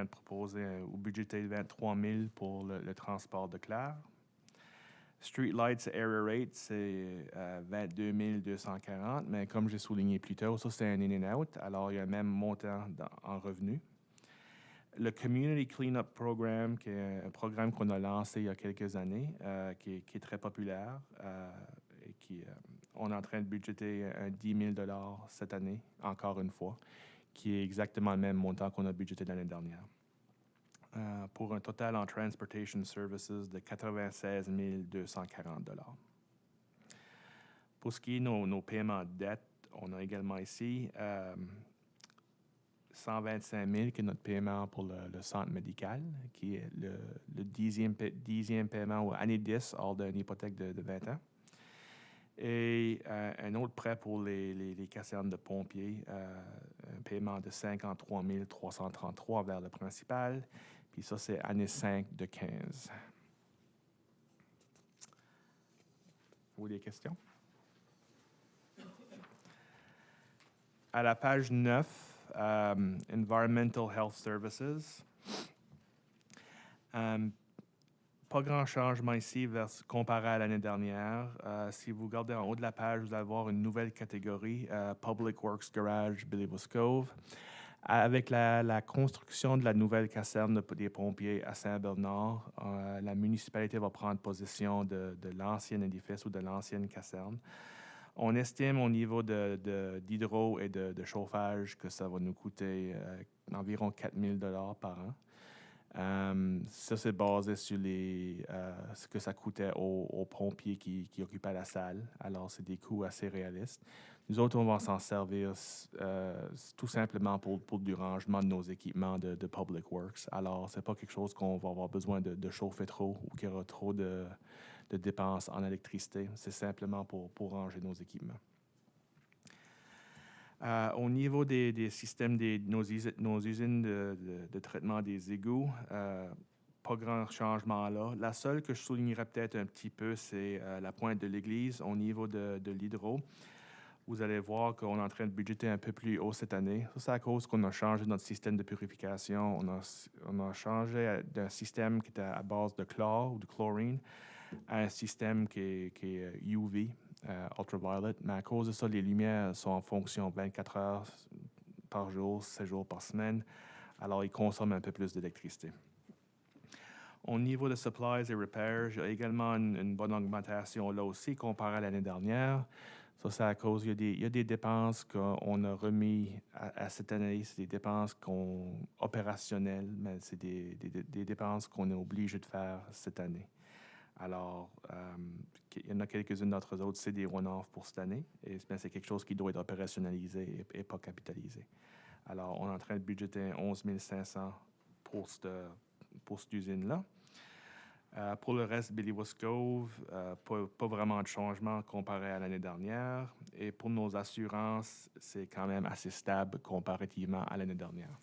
de proposer ou budgéter 23 000 pour le transport de Claire. Streetlights Area Rate, c'est 22 240, mais comme j'ai souligné plus tôt, ça c'est un in and out, alors il y a un même montant en revenus. Le Community Cleanup Program, qui est un programme qu'on a lancé il y a quelques années, qui est très populaire et on est en train de budgéter 10 000 $ cette année, encore une fois, qui est exactement le même montant qu'on a budgété l'année dernière. Pour un total en Transportation Services de 96 240 $. Pour ce qui est nos paiements de dette, on a également ici 125 000 qui est notre paiement pour le centre médical, qui est le 10e paiement ou année 10 hors d'une hypothèque de 20 ans. Et un autre prêt pour les casernes de pompiers, un paiement de 53 333 vers le principal. Puis ça, c'est année 5 de 15. Vous avez des questions? À la page 9, Environmental Health Services. Pas grand changement ici comparé à l'année dernière. Si vous regardez en haut de la page, vous allez voir une nouvelle catégorie, Public Works Garage, Billy Cove. Avec la construction de la nouvelle caserne des pompiers à Saint-Bernard, la municipalité va prendre possession de l'ancien édifice ou de l'ancienne caserne. On estime au niveau d'hydro et de chauffage que ça va nous coûter environ 4 000 $ par an. Ça, c'est basé sur ce que ça coûtait aux pompiers qui occupaient la salle. Alors, c'est des coûts assez réalistes. Nous autres, on va s'en servir tout simplement pour du rangement de nos équipements de Public Works. Alors, c'est pas quelque chose qu'on va avoir besoin de chauffer trop ou qu'il y aura trop de dépenses en électricité. C'est simplement pour ranger nos équipements. Au niveau des systèmes de nos usines de traitement des égouts, pas grand changement là. La seule que je soulignerais peut-être un petit peu, c'est la pointe de l'église au niveau de l'hydro. Vous allez voir qu'on est en train de budgéter un peu plus haut cette année. Ça, c'est à cause qu'on a changé notre système de purification. On a changé d'un système qui était à base de chlore ou de chlorine à un système qui est UV, ultraviolet. Mais à cause de ça, les lumières sont en fonction 24 heures par jour, 7 jours par semaine. Alors, ils consomment un peu plus d'électricité. Au niveau de supplies et repairs, il y a également une bonne augmentation là aussi comparé à l'année dernière. Ça, c'est à cause, il y a des dépenses qu'on a remis à cette année. C'est des dépenses opérationnelles, mais c'est des dépenses qu'on est obligé de faire cette année. Alors, il y en a quelques-unes d'entre autres, c'est des one-off pour cette année, mais c'est quelque chose qui doit être opérationnalisé et pas capitalisé. Alors, on est en train de budgéter 11 500 pour cette usine-là. Pour le reste, Billy Cove, pas vraiment de changement comparé à l'année dernière. Et pour nos assurances, c'est quand même assez stable comparativement à l'année dernière.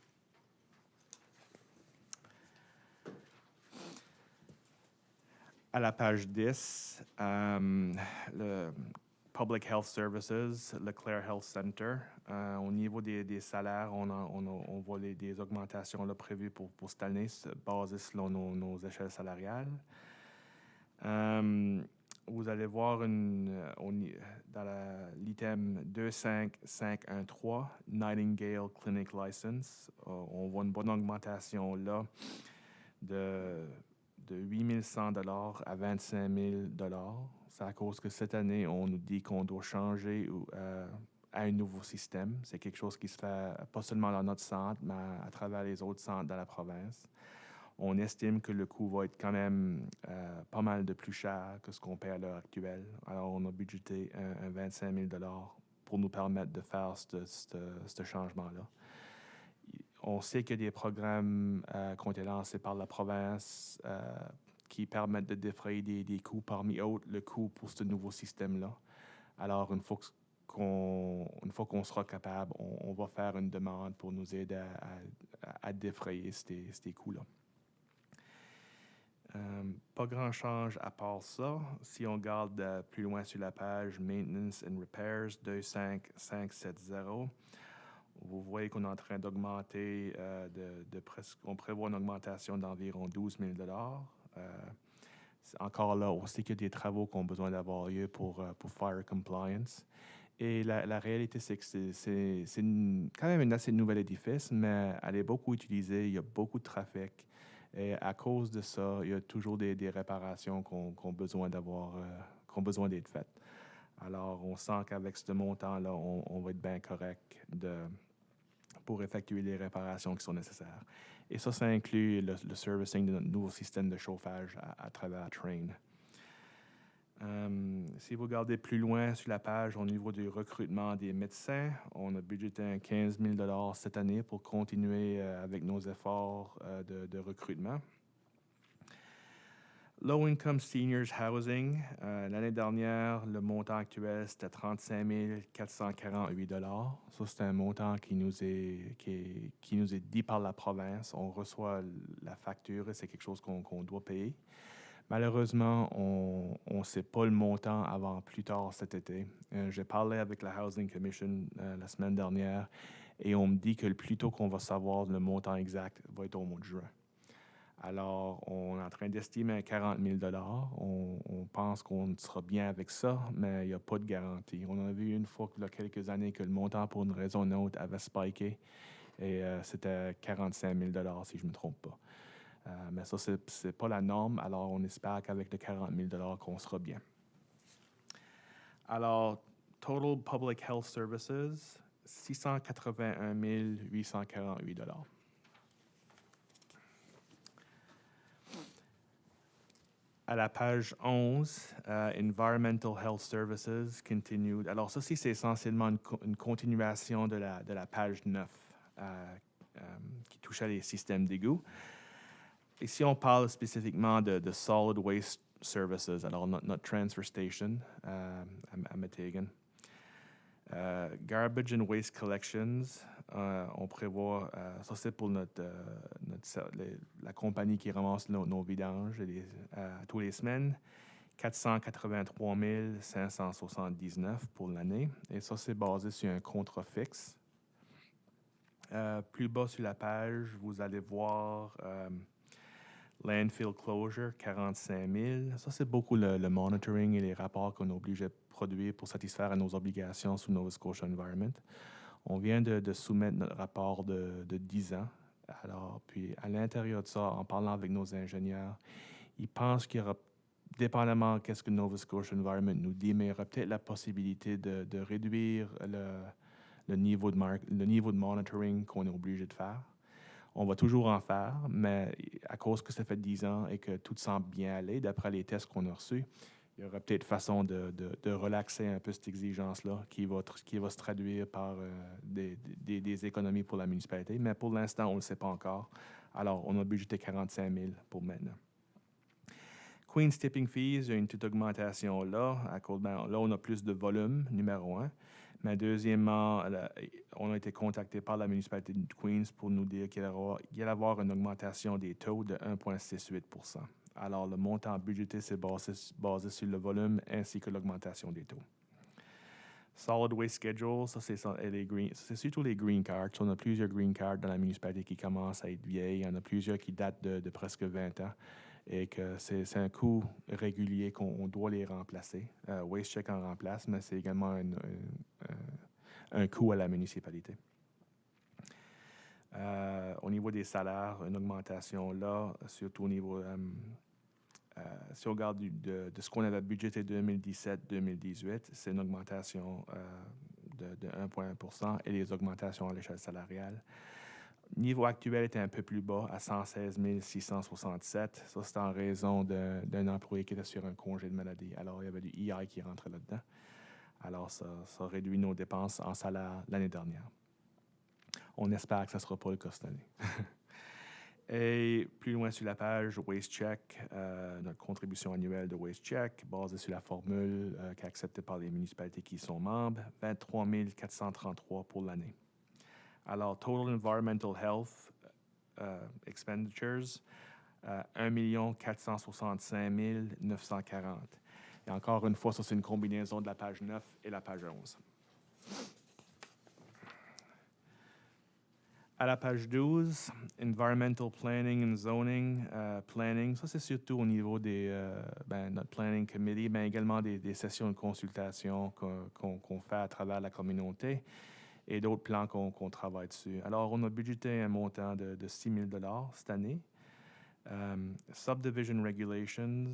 À la page 10, le Public Health Services, le Clare Health Center. Au niveau des salaires, on voit des augmentations là, prévues pour cette année, basées selon nos échelles salariales. Vous allez voir dans l'item 25513, Nightingale Clinic License, on voit une bonne augmentation là de 8 100 $ à 25 000 $. C'est à cause que cette année, on nous dit qu'on doit changer à un nouveau système. C'est quelque chose qui se fait pas seulement dans notre centre, mais à travers les autres centres dans la province. On estime que le coût va être quand même pas mal de plus cher que ce qu'on paie à l'heure actuelle. Alors, on a budgété un 25 000 $ pour nous permettre de faire ce changement-là. On sait qu'il y a des programmes qui ont été lancés par la province qui permettent de défrayer des coûts, parmi autres le coût pour ce nouveau système-là. Alors, une fois qu'on sera capable, on va faire une demande pour nous aider à défrayer ces coûts-là. Pas grand change à part ça. Si on regarde plus loin sur la page Maintenance and Repairs 25570, vous voyez qu'on est en train d'augmenter on prévoit une augmentation d'environ 12 000 $. Encore là, on sait qu'il y a des travaux qui ont besoin d'avoir lieu pour Fire Compliance. Et la réalité, c'est que c'est quand même un assez nouvel édifice, mais elle est beaucoup utilisée, il y a beaucoup de trafic. Et à cause de ça, il y a toujours des réparations qui ont besoin d'être faites. Alors, on sent qu'avec ce montant-là, on va être bien correct pour effectuer les réparations qui sont nécessaires. Et ça inclut le servicing de notre nouveau système de chauffage à travers Train. Si vous regardez plus loin sur la page au niveau du recrutement des médecins, on a budgété un 15 000 $ cette année pour continuer avec nos efforts de recrutement. Low Income Seniors Housing, l'année dernière, le montant actuel, c'était 35 448 $. Ça, c'est un montant qui nous est dit par la province. On reçoit la facture et c'est quelque chose qu'on doit payer. Malheureusement, on ne sait pas le montant avant plus tard cet été. J'ai parlé avec la Housing Commission la semaine dernière et on me dit que le plus tôt qu'on va savoir le montant exact va être au mois de juin. Alors, on est en train d'estimer à 40 000 $. On pense qu'on sera bien avec ça, mais il n'y a pas de garantie. On a vu une fois, il y a quelques années, que le montant, pour une raison ou une autre, avait spiké. Et c'était 45 000 $, si je ne me trompe pas. Mais ça, ce n'est pas la norme. Alors, on espère qu'avec le 40 000 $, qu'on sera bien. Alors, Total Public Health Services, 681 848 $. À la page 11, Environmental Health Services Continued. Alors, ça, c'est essentiellement une continuation de la page 9 qui touchait les systèmes d'égout. Ici, on parle spécifiquement de Solid Waste Services, alors notre transfer station à Metighan. Garbage and Waste Collections, on prévoit, ça c'est pour la compagnie qui ramasse nos vidanges tous les semaines, 483 579 pour l'année. Et ça, c'est basé sur un contrat fixe. Plus bas sur la page, vous allez voir Landfill Closure, 45 000. Ça, c'est beaucoup le monitoring et les rapports qu'on est obligé de produire pour satisfaire à nos obligations sous Nova Scotia Environment. On vient de soumettre notre rapport de 10 ans. Alors, puis à l'intérieur de ça, en parlant avec nos ingénieurs, ils pensent qu'il y aura, dépendamment de ce que Nova Scotia Environment nous dit, mais il y aura peut-être la possibilité de réduire le niveau de monitoring qu'on est obligé de faire. On va toujours en faire, mais à cause que ça fait 10 ans et que tout semble bien aller, d'après les tests qu'on a reçus, il y aura peut-être façon de relaxer un peu cette exigence-là qui va se traduire par des économies pour la municipalité. Mais pour l'instant, on ne le sait pas encore. Alors, on a budgété 45 000 pour maintenant. Queen's Tipping Fees, il y a une petite augmentation là. Là, on a plus de volume, numéro 1. Mais deuxièmement, on a été contacté par la municipalité de Queens pour nous dire qu'il allait y avoir une augmentation des taux de 1,68 %. Alors, le montant budgété, c'est basé sur le volume ainsi que l'augmentation des taux. Solid Waste Schedule, ça, c'est surtout les green cards. On a plusieurs green cards dans la municipalité qui commencent à être vieilles. Il y en a plusieurs qui datent de presque 20 ans. Et que c'est un coût régulier qu'on doit les remplacer. WasteCheck en remplace, mais c'est également un coût à la municipalité. Au niveau des salaires, une augmentation là, surtout au niveau, si on regarde de ce qu'on avait budgété 2017-2018, c'est une augmentation de 1,1 % et les augmentations à l'échelle salariale. Le niveau actuel était un peu plus bas, à 116 667. Ça, c'est en raison d'un employé qui était sur un congé de maladie. Alors, il y avait du EI qui rentrait là-dedans. Alors, ça réduit nos dépenses en salaire l'année dernière. On espère que ça ne sera pas le cas cette année. Et plus loin sur la page, WasteCheck, notre contribution annuelle de WasteCheck, basée sur la formule qui est acceptée par les municipalités qui sont membres, 23 433 pour l'année. Alors, Total Environmental Health Expenditures, 1 465 940. Et encore une fois, ça, c'est une combinaison de la page 9 et la page 11. À la page 12, Environmental Planning and Zoning Planning. Ça, c'est surtout au niveau notre Planning Committee, mais également des sessions de consultation qu'on fait à travers la communauté et d'autres plans qu'on travaille dessus. Alors, on a budgété un montant de 6 000 $ cette année. Subdivision Regulations,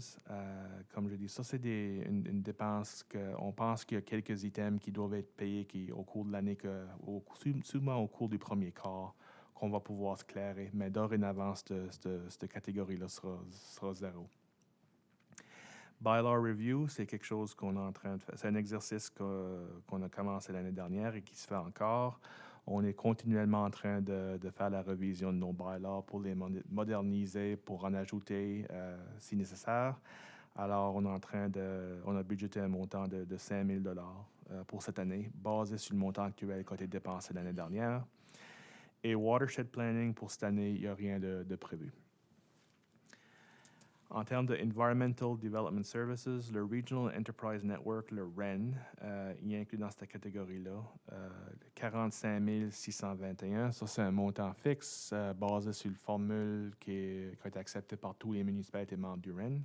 comme je dis, ça, c'est une dépense qu'on pense qu'il y a quelques items qui doivent être payés au cours de l'année, souvent au cours du premier quart, qu'on va pouvoir se clairer. Mais dorénavant, cette catégorie-là sera zéro. Bylaw Review, c'est quelque chose qu'on est en train de faire. C'est un exercice qu'on a commencé l'année dernière et qui se fait encore. On est continuellement en train de faire la révision de nos bylaws pour les moderniser, pour en ajouter si nécessaire. Alors, on a budgété un montant de 5 000 pour cette année, basé sur le montant actuel qui a été dépensé l'année dernière. Et watershed planning, pour cette année, il n'y a rien de prévu. En termes de Environmental Development Services, le Regional Enterprise Network, le REN, il est inclus dans cette catégorie-là. 45 621, ça c'est un montant fixe basé sur une formule qui a été acceptée par tous les municipalités membres du REN.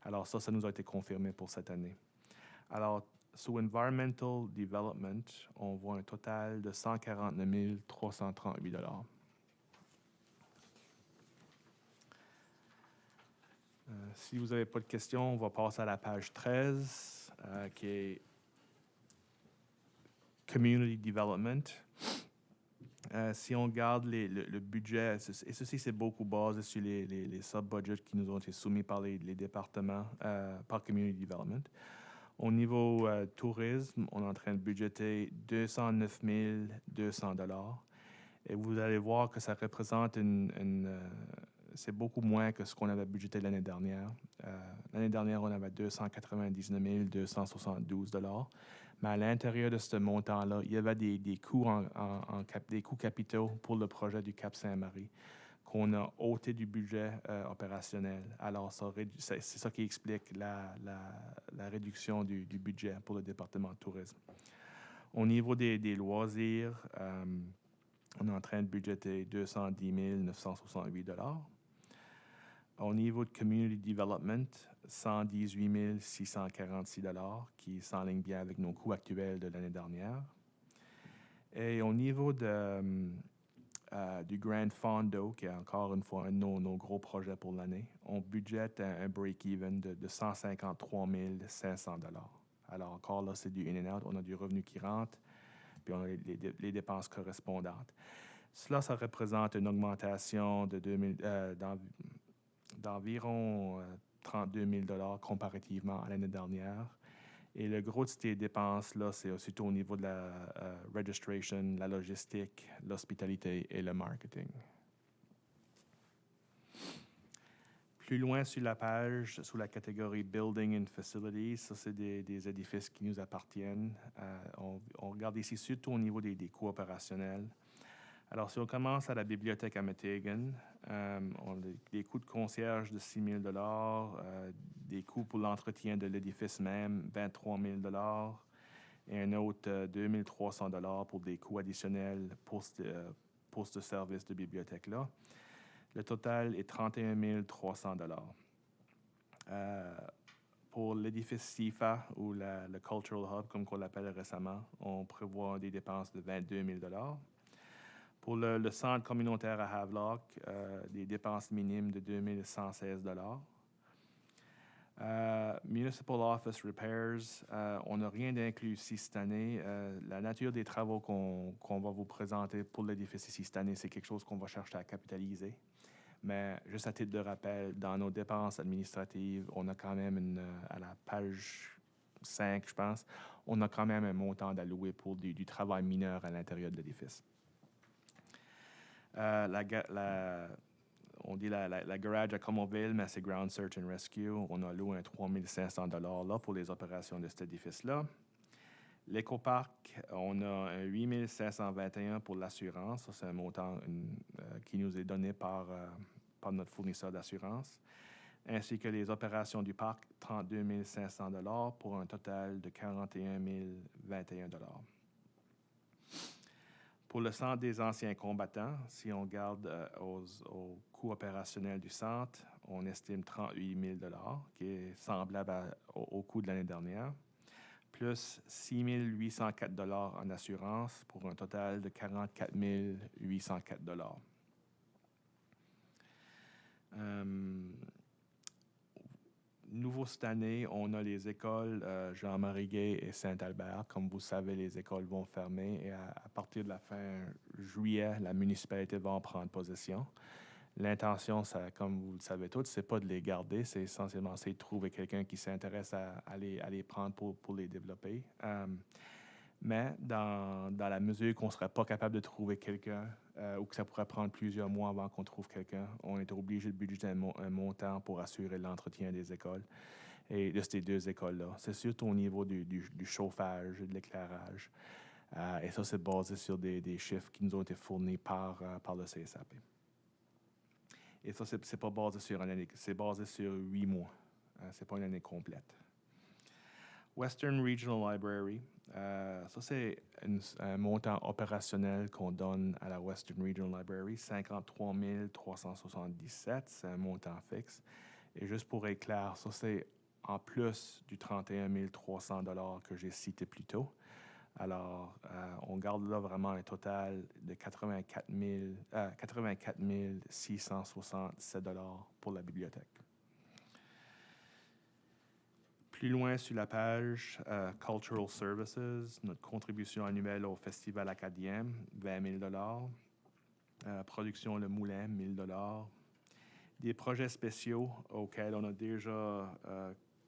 Alors ça nous a été confirmé pour cette année. Alors, sous Environmental Development, on voit un total de 149 338 $. Si vous n'avez pas de questions, on va passer à la page 13, qui est Community Development. Si on regarde le budget, et ceci c'est beaucoup basé sur les sub-budgets qui nous ont été soumis par les départements, par Community Development. Au niveau tourisme, on est en train de budgéter 209 200 $. Et vous allez voir que ça représente c'est beaucoup moins que ce qu'on avait budgété l'année dernière. L'année dernière, on avait 299 272 $. Mais à l'intérieur de ce montant-là, il y avait des coûts, des coûts capitaux pour le projet du Cap-Saint-Marie qu'on a ôté du budget opérationnel. Alors, c'est ça qui explique la réduction du budget pour le département de tourisme. Au niveau des loisirs, on est en train de budgéter 210 968 $. Au niveau de Community Development, 118 646 $, qui s'enligne bien avec nos coûts actuels de l'année dernière. Et au niveau du Grand Fondo, qui est encore une fois un de nos gros projets pour l'année, on budgète un break-even de 153 500 $. Alors encore là, c'est du in and out. On a du revenu qui rentre, puis on a les dépenses correspondantes. Cela, ça représente une augmentation d'environ 32 000 $ comparativement à l'année dernière. Et le gros de ces dépenses-là, c'est surtout au niveau de la registration, la logistique, l'hospitalité et le marketing. Plus loin sur la page, sous la catégorie Building and Facilities, ça c'est des édifices qui nous appartiennent. On regarde ici surtout au niveau des coûts opérationnels. Alors, si on commence à la bibliothèque à Metighan, on a des coûts de concierge de 6 000 $, des coûts pour l'entretien de l'édifice même, 23 000 $, et un autre 2 300 $ pour des coûts additionnels pour ce service de bibliothèque-là. Le total est 31 300 $. Pour l'édifice SIFA ou le Cultural Hub, comme on l'appelle récemment, on prévoit des dépenses de 22 000 $. Pour le centre communautaire à Havelock, des dépenses minimes de 2 116 $. Municipal Office Repairs, on n'a rien d'inclus ici cette année. La nature des travaux qu'on va vous présenter pour l'édifice ici cette année, c'est quelque chose qu'on va chercher à capitaliser. Mais juste à titre de rappel, dans nos dépenses administratives, on a quand même, à la page 5, je pense, on a quand même un montant d'alloué pour du travail mineur à l'intérieur de l'édifice. On dit la garage à Comoville, mais c'est Ground Search and Rescue. On a loué un 3 500 $ là pour les opérations de cet édifice-là. L'écoparc, on a un 8 521 pour l'assurance. Ça, c'est un montant qui nous est donné par notre fournisseur d'assurance. Ainsi que les opérations du parc, 32 500 $ pour un total de 41 021 $. Pour le centre des anciens combattants, si on garde au coût opérationnel du centre, on estime 38 000 $, qui est semblable au coût de l'année dernière, plus 6 804 $ en assurance pour un total de 44 804 $. Nouveau cette année, on a les écoles Jean-Marie Gay et Saint-Albert. Comme vous savez, les écoles vont fermer et à partir de la fin juillet, la municipalité va en prendre possession. L'intention, comme vous le savez tous, c'est pas de les garder, c'est essentiellement de trouver quelqu'un qui s'intéresse à les prendre pour les développer. Mais dans la mesure qu'on ne serait pas capable de trouver quelqu'un ou que ça pourrait prendre plusieurs mois avant qu'on trouve quelqu'un, on est obligé de budgéter un montant pour assurer l'entretien des écoles et de ces deux écoles-là. C'est surtout au niveau du chauffage et de l'éclairage. Et ça, c'est basé sur des chiffres qui nous ont été fournis par le CSAP. Et ça, c'est pas basé sur une année, c'est basé sur 8 mois. C'est pas une année complète. Western Regional Library, ça c'est un montant opérationnel qu'on donne à la Western Regional Library, 53 377, c'est un montant fixe. Et juste pour être clair, ça c'est en plus du 31 300 $ que j'ai cité plus tôt. Alors, on garde là vraiment un total de 84 667 $ pour la bibliothèque. Plus loin sur la page, Cultural Services, notre contribution annuelle au Festival acadien, 20 000 $. Production Le Moulin, 1 000 $. Des projets spéciaux auxquels on a déjà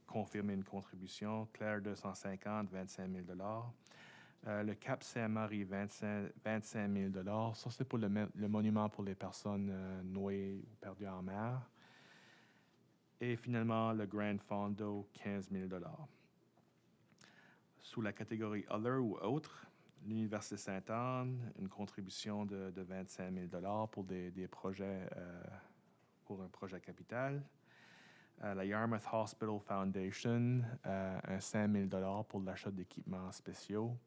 confirmé une contribution, Claire 250, 25 000 $. Le Cap Saint-Marie, 25 000 $. Ça, c'est pour le monument pour les personnes noyées ou perdues en mer. Et finalement, le Grand Fondo, 15 000 $. Sous la catégorie Other ou Autres, l'Université Sainte-Anne, une contribution de 25 000 $ pour des projets, pour un projet capital. La Yarmouth Hospital Foundation, un 5 000 $ pour l'achat d'équipements spéciaux.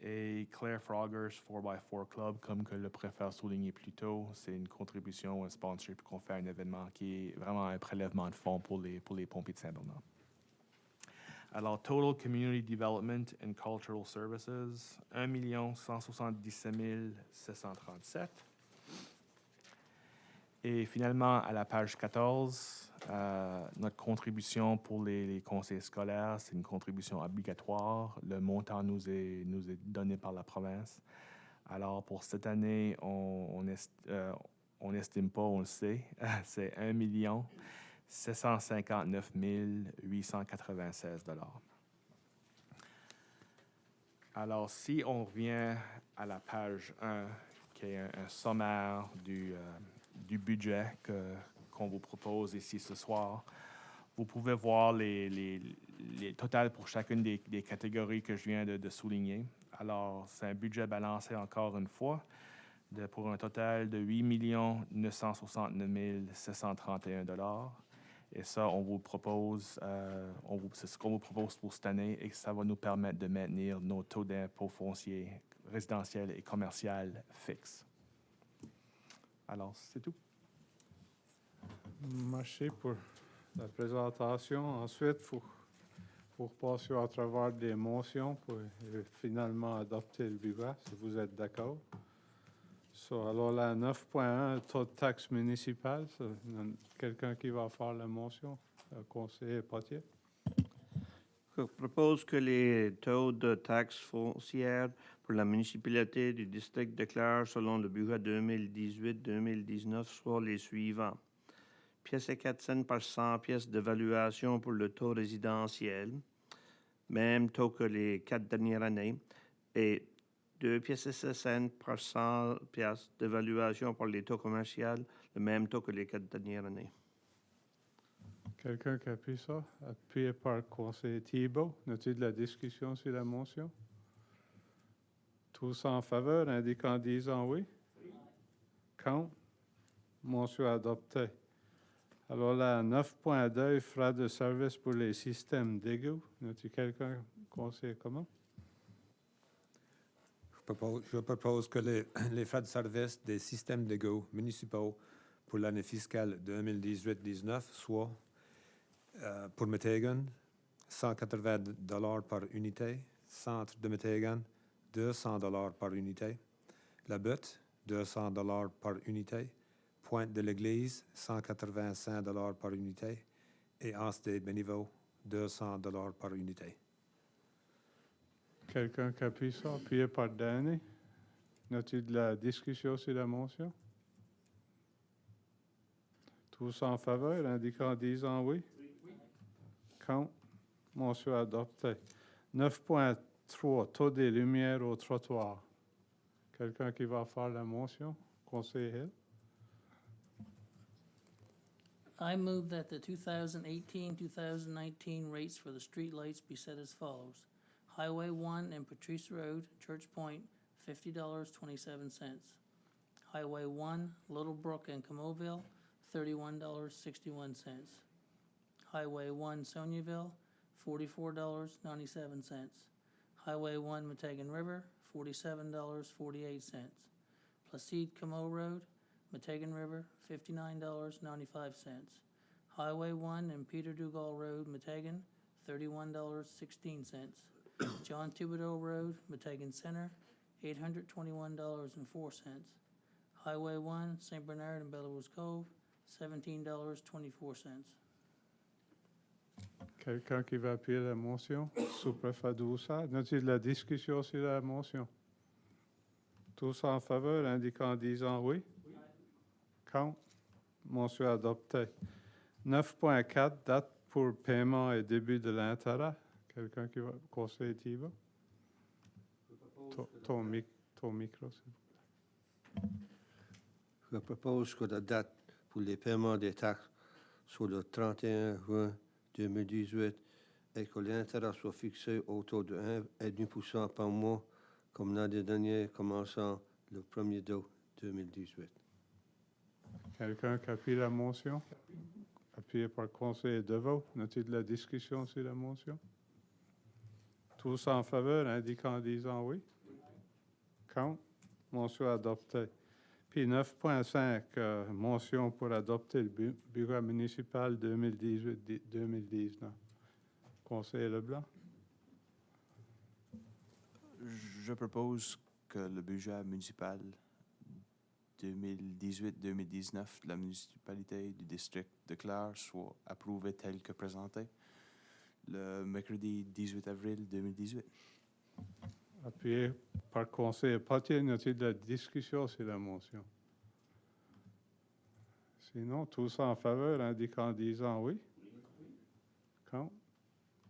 Et Claire Frogger's 4x4 Club, comme que le préfet a souligné plus tôt, c'est une contribution, un sponsorship qu'on fait à un événement qui est vraiment un prélèvement de fonds pour les pompiers de Saint-Bernard. Alors, Total Community Development and Cultural Services, 1 177 737. Et finalement, à la page 14, notre contribution pour les conseils scolaires, c'est une contribution obligatoire. Le montant nous est donné par la province. Alors, pour cette année, on n'estime pas, on le sait, c'est 1 759 896 $. Alors, si on revient à la page 1, qui est un sommaire du budget qu'on vous propose ici ce soir, vous pouvez voir les totals pour chacune des catégories que je viens de souligner. Alors, c'est un budget balancé encore une fois pour un total de 8 969 731 $. Et ça, on vous propose, c'est ce qu'on vous propose pour cette année et ça va nous permettre de maintenir nos taux d'impôt foncier résidentiel et commercial fixes. Alors, c'est tout. Merci pour la présentation. Ensuite, pour passer à travers des motions pour finalement adopter le budget, si vous êtes d'accord. Alors, la 9.1, taux de taxe municipale, quelqu'un qui va faire la motion, le conseiller Potier. Je propose que les taux de taxes foncières pour la municipalité du district de Clare selon le budget 2018-2019 soient les suivants. Pièces et 4 cents par 100 pièces d'évaluation pour le taux résidentiel, même taux que les 4 dernières années, et 2 pièces et 6 cents par 100 pièces d'évaluation pour les taux commerciaux, le même taux que les 4 dernières années. Quelqu'un qui appuie ça? Appuyé par le conseiller Thibault. N'as-tu de la discussion sur la motion? Tous en faveur, indiquant en disant oui. Oui. Contre? Motion adoptée. Alors là, 9.2, frais de service pour les systèmes d'égout. N'as-tu quelqu'un conseiller comment? Je propose que les frais de service des systèmes d'égout municipaux pour l'année fiscale 2018-19 soient pour Meteghan, 180 $ par unité, centre de Meteghan, 200 $ par unité, la butte, 200 $ par unité, Pointe de l'Église, 185 $ par unité, et Anse des Bénévaux, 200 $ par unité. Quelqu'un qui appuie ça? Appuyé par Danny. N'as-tu de la discussion sur la motion? Tous en faveur, indiquant en disant oui. Oui. Contre? Motion adoptée. 9.3, taux des lumières au trottoir. Quelqu'un qui va faire la motion? Conseiller Hill? I move that the 2018-2019 rates for the streetlights be set as follows. Highway 1 and Patrice Road, Church Point, $50.27. Highway 1, Little Brook and Camoville, $31.61. Highway 1, Soniaville, $44.97. Highway 1, Matagan River, $47.48. Placide Camo Road, Matagan River, $59.95. Highway 1 and Peter Dugal Road, Matagan, $31.16. John Thibodeau Road, Matagan Center, $821.04. Highway 1, St. Bernard and Bellows Cove, $17.24. Quelqu'un qui va appuyer la motion? Sous-préfet Doucet. N'a-t-il de la discussion sur la motion? Tous en faveur, indiquant en disant oui. Contre. Motion adoptée. 9.4, date pour paiement et début de l'intérêt. Quelqu'un qui va conseiller Thibault? Ton micro, s'il vous plaît. Je propose que la date pour les paiements des taxes soit le 31 juin 2018 et que l'intérêt soit fixé autour de 1,5% par mois, comme l'année dernière, commençant le 1er août 2018. Quelqu'un qui appuie la motion? Appuyé par le conseiller Deveau. N'a-t-il de la discussion sur la motion? Tous en faveur, indiquant en disant oui. Contre. Motion adoptée. Puis 9.5, motion pour adopter le bureau municipal 2018-2019. Conseiller Leblanc? Je propose que le budget municipal 2018-2019 de la municipalité du district de Clare soit approuvé tel que présenté le mercredi 18 avril 2018. Appuyé par le conseiller Potier, n'a-t-il de la discussion sur la motion? Sinon, tous en faveur, indiquant en disant oui. Contre.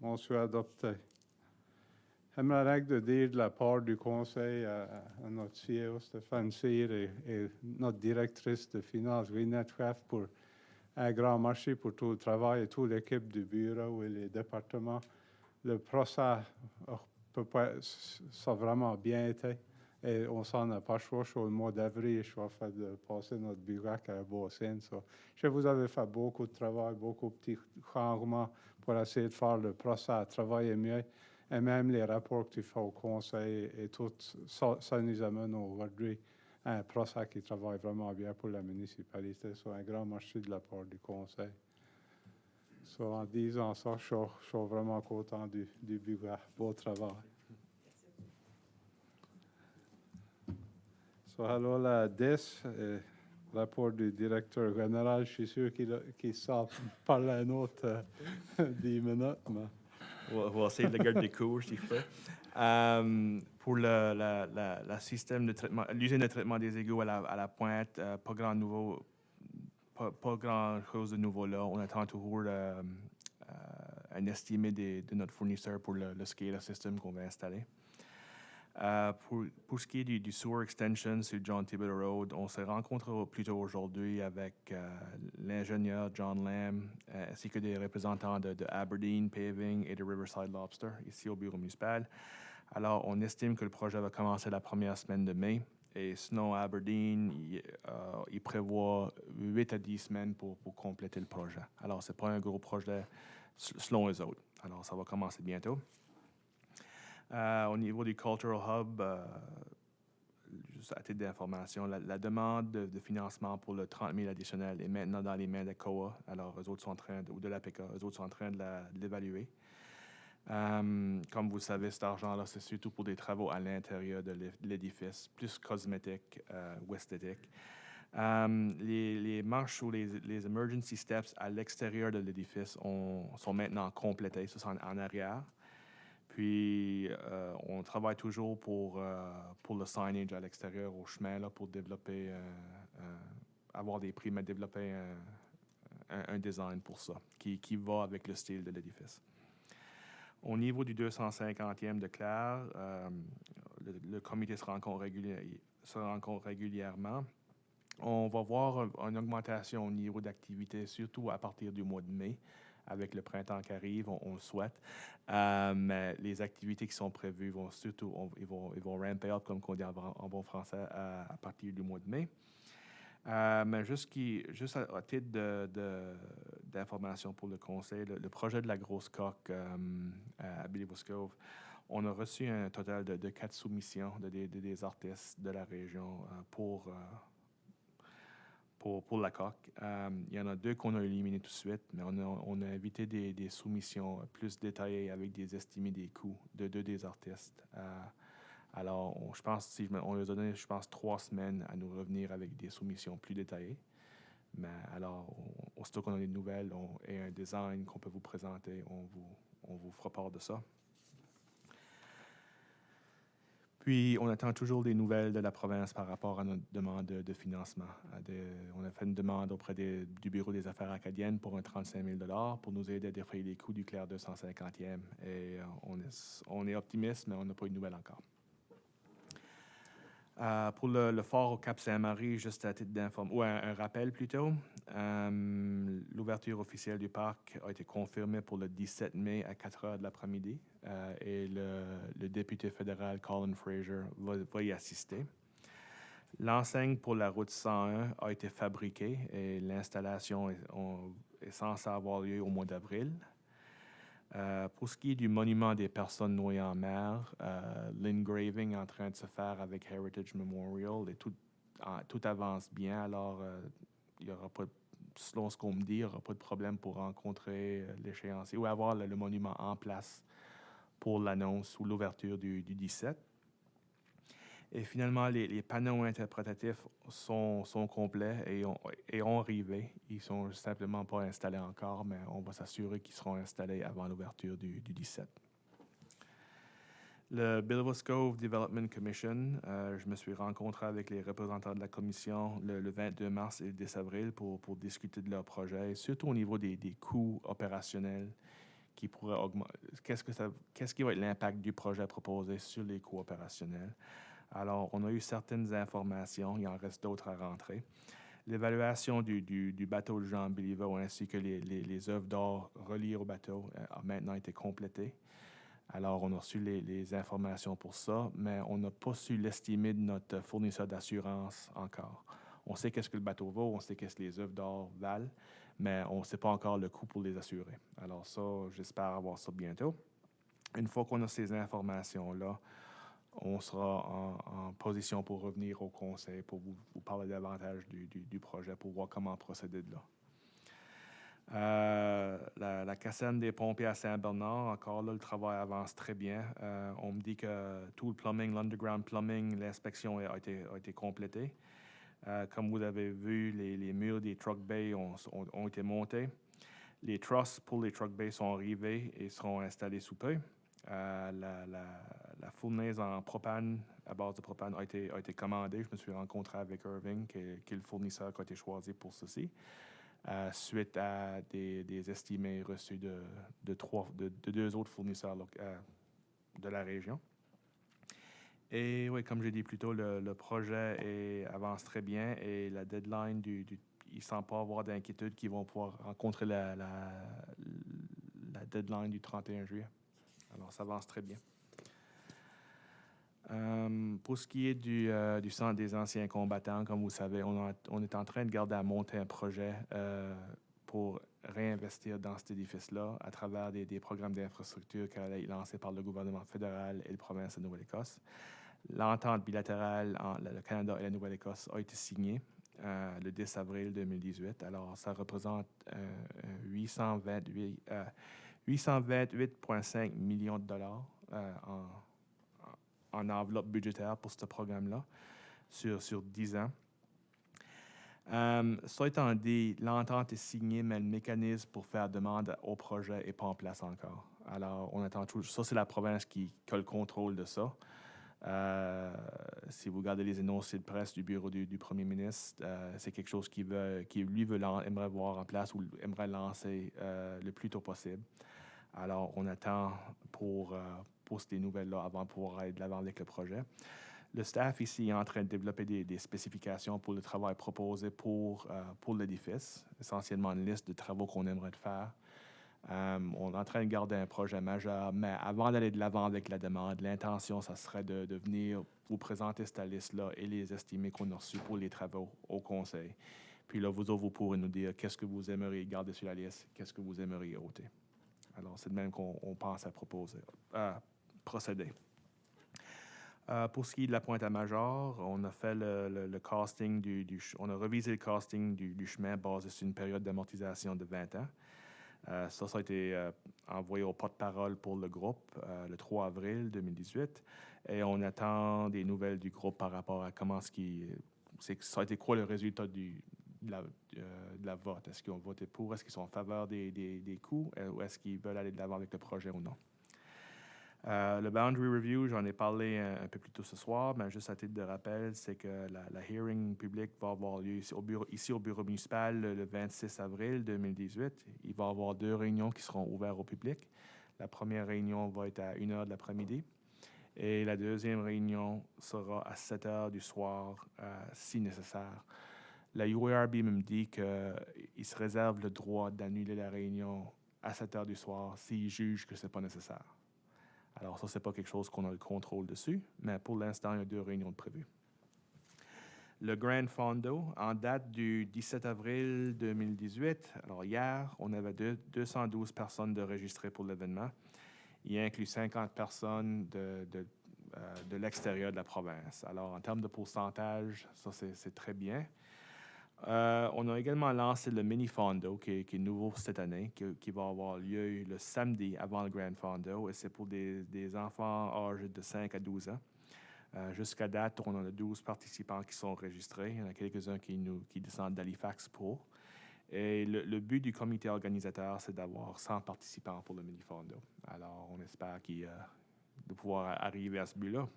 Motion adoptée. J'aimerais de dire de la part du conseil à notre CEO Stéphane Cyr et notre directrice de finances, Gwyneth Kraft, pour un grand merci pour tout le travail et toute l'équipe du bureau et les départements. Le procès ça a vraiment bien été et on s'en a pas choix. Au mois d'avril, je vais faire de passer notre bureau à Beaucène. Je vous avais fait beaucoup de travail, beaucoup de petits changements pour essayer de faire le procès à travailler mieux. Et même les rapports que tu fais au conseil et tout, ça nous amène aujourd'hui à un procès qui travaille vraiment bien pour la municipalité. Un grand merci de la part du conseil. En disant ça, je suis vraiment content du bureau. Beau travail. Alors, la DES, rapport du directeur général, je suis sûr qu'il sort parler un autre 10 minutes. Mais... On va essayer de le garder court, si je peux. Pour le système de traitement, l'usine de traitement des égouts à la pointe, pas grand chose de nouveau là. On attend toujours un estimé de notre fournisseur pour le SCADA system qu'on va installer. Pour ce qui est du sewer extension sur John Thibodeau Road, on s'est rencontré plus tôt aujourd'hui avec l'ingénieur John Lamb ainsi que des représentants de Aberdeen Paving et de Riverside Lobster ici au bureau municipal. Alors, on estime que le projet va commencer la première semaine de mai. Et sinon, Aberdeen, il prévoit 8 à 10 semaines pour compléter le projet. Alors, ce n'est pas un gros projet selon eux autres. Alors, ça va commencer bientôt. Au niveau du Cultural Hub, juste à titre d'information, la demande de financement pour le 30 000 additionnel est maintenant dans les mains de COA. Alors, eux autres sont en train ou de l'APK, eux autres sont en train de l'évaluer. Comme vous le savez, cet argent-là, c'est surtout pour des travaux à l'intérieur de l'édifice, plus cosmétiques ou esthétiques. Les marches ou les emergency steps à l'extérieur de l'édifice sont maintenant complétés, ça c'est en arrière. Puis, on travaille toujours pour le signage à l'extérieur, au chemin, là, pour développer, avoir des prix, mais développer un design pour ça, qui va avec le style de l'édifice. Au niveau du 250e de Clare, le comité se rencontre régulièrement. On va voir une augmentation au niveau d'activité, surtout à partir du mois de mai, avec le printemps qui arrive, on le souhaite. Mais les activités qui sont prévues vont surtout, ils vont ramper up, comme on dit en bon français, à partir du mois de mai. Mais juste à titre d'information pour le conseil, le projet de la grosse coque à Billy-Bois Cove, on a reçu un total de 4 soumissions des artistes de la région pour la coque. Il y en a 2 qu'on a éliminés tout de suite, mais on a invité des soumissions plus détaillées avec des estimés des coûts de 2 des artistes. Alors, je pense, on leur a donné, 3 semaines à nous revenir avec des soumissions plus détaillées. Mais alors, aussitôt qu'on a des nouvelles et un design qu'on peut vous présenter, on vous fera part de ça. Puis, on attend toujours des nouvelles de la province par rapport à notre demande de financement. On a fait une demande auprès du Bureau des affaires acadiennes pour un 35 000 $ pour nous aider à défrayer les coûts du Clair 250e. Et on est optimiste, mais on n'a pas eu de nouvelles encore. Pour le fort au Cap-Saint-Marie, juste à titre d'information, ou un rappel plutôt, l'ouverture officielle du parc a été confirmée pour le 17 mai à 4 heures de l'après-midi et le député fédéral Colin Fraser va y assister. L'enseigne pour la route 101 a été fabriquée et l'installation est censée avoir lieu au mois d'avril. Pour ce qui est du monument des personnes noyées en mer, l'engraving est en train de se faire avec Heritage Memorial et tout avance bien. Alors, il y aura pas, selon ce qu'on me dit, il n'y aura pas de problème pour rencontrer l'échéancier ou avoir le monument en place pour l'annonce ou l'ouverture du 17. Et finalement, les panneaux interprétatifs sont complets et ont arrivé. Ils ne sont simplement pas installés encore, mais on va s'assurer qu'ils seront installés avant l'ouverture du 17. Le Billy-Bois Cove Development Commission, je me suis rencontré avec les représentants de la commission le 22 mars et le 10 avril pour discuter de leur projet, et surtout au niveau des coûts opérationnels qui pourraient augmenter. Qu'est-ce qui va être l'impact du projet proposé sur les coûts opérationnels? Alors, on a eu certaines informations, il en reste d'autres à rentrer. L'évaluation du bateau de Jean Béliveau ainsi que les œuvres d'art reliées au bateau a maintenant été complétée. Alors, on a reçu les informations pour ça, mais on n'a pas su l'estimer de notre fournisseur d'assurance encore. On sait qu'est-ce que le bateau vaut, on sait qu'est-ce que les œuvres d'art valent, mais on ne sait pas encore le coût pour les assurer. Alors ça, j'espère avoir ça bientôt. Une fois qu'on a ces informations-là, on sera en position pour revenir au conseil pour vous parler davantage du projet, pour voir comment procéder de là. La caserne des pompiers à Saint-Bernard, encore là, le travail avance très bien. On me dit que tout le plumbing, l'underground plumbing, l'inspection a été complétée. Comme vous avez vu, les murs des truck bays ont été montés. Les trusses pour les truck bays sont arrivés et seront installés sous peu. La fournaise en propane, à base de propane, a été commandée. Je me suis rencontré avec Irving, qui est le fournisseur qui a été choisi pour ceci, suite à des estimés reçus de 2 autres fournisseurs de la région. Et oui, comme j'ai dit plus tôt, le projet avance très bien et la deadline il ne semble pas avoir d'inquiétude qu'ils vont pouvoir rencontrer la deadline du 31 juillet. Alors, ça avance très bien. Pour ce qui est du Centre des anciens combattants, comme vous savez, on est en train de garder à monter un projet pour réinvestir dans cet édifice-là à travers des programmes d'infrastructure qui allaient être lancés par le gouvernement fédéral et la province de Nouvelle-Écosse. L'entente bilatérale entre le Canada et la Nouvelle-Écosse a été signée le 10 avril 2018. Alors, ça représente 828,5 millions de dollars en enveloppe budgétaire pour ce programme-là sur 10 ans. Ça étant dit, l'entente est signée, mais le mécanisme pour faire demande au projet n'est pas en place encore. Alors, on attend toujours. Ça, c'est la province qui a le contrôle de ça. Si vous regardez les énoncés de presse du bureau du premier ministre, c'est quelque chose aimerait voir en place ou aimerait lancer le plus tôt possible. Alors, on attend pour ces nouvelles-là avant de pouvoir aller de l'avant avec le projet. Le staff ici est en train de développer des spécifications pour le travail proposé pour l'édifice, essentiellement une liste de travaux qu'on aimerait faire. On est en train de garder un projet majeur, mais avant d'aller de l'avant avec la demande, l'intention, ça serait de venir vous présenter cette liste-là et les estimés qu'on a reçus pour les travaux au conseil. Puis là, vous autres, vous pourrez nous dire qu'est-ce que vous aimeriez garder sur la liste, qu'est-ce que vous aimeriez ôter. Alors, c'est de même qu'on pense à procéder. Pour ce qui est de la Pointe-à-Major, on a fait le casting on a revisé le casting du chemin basé sur une période d'amortisation de 20 ans. Ça a été envoyé au porte-parole pour le groupe le 3 avril 2018. Et on attend des nouvelles du groupe par rapport à comment ça a été quoi le résultat de la vote. Est-ce qu'ils ont voté pour? Est-ce qu'ils sont en faveur des coûts? Ou est-ce qu'ils veulent aller de l'avant avec le projet ou non? Le Boundary Review, j'en ai parlé un peu plus tôt ce soir, mais juste à titre de rappel, c'est que la hearing publique va avoir lieu ici au bureau municipal le 26 avril 2018. Il va y avoir 2 réunions qui seront ouvertes au public. La première réunion va être à 1h de l'après-midi et la deuxième réunion sera à 7h du soir si nécessaire. La UARB me dit qu'il se réserve le droit d'annuler la réunion à 7h du soir s'il juge que ce n'est pas nécessaire. Alors, ça, ce n'est pas quelque chose qu'on a le contrôle dessus, mais pour l'instant, il y a 2 réunions de prévues. Le Grand Fondo, en date du 17 avril 2018, alors hier, on avait 212 personnes de registrées pour l'événement. Il inclut 50 personnes de l'extérieur de la province. Alors, en termes de pourcentage, ça, c'est très bien. On a également lancé le Mini Fondo, qui est nouveau cette année, qui va avoir lieu le samedi avant le Grand Fondo, et c'est pour des enfants âgés de 5 à 12 ans. Jusqu'à date, on en a 12 participants qui sont enregistrés. Il y en a quelques-uns qui descendent d'Halifax pour. Et le but du comité organisateur, c'est d'avoir 100 participants pour le Mini Fondo. Alors, on espère de pouvoir arriver à ce but-là.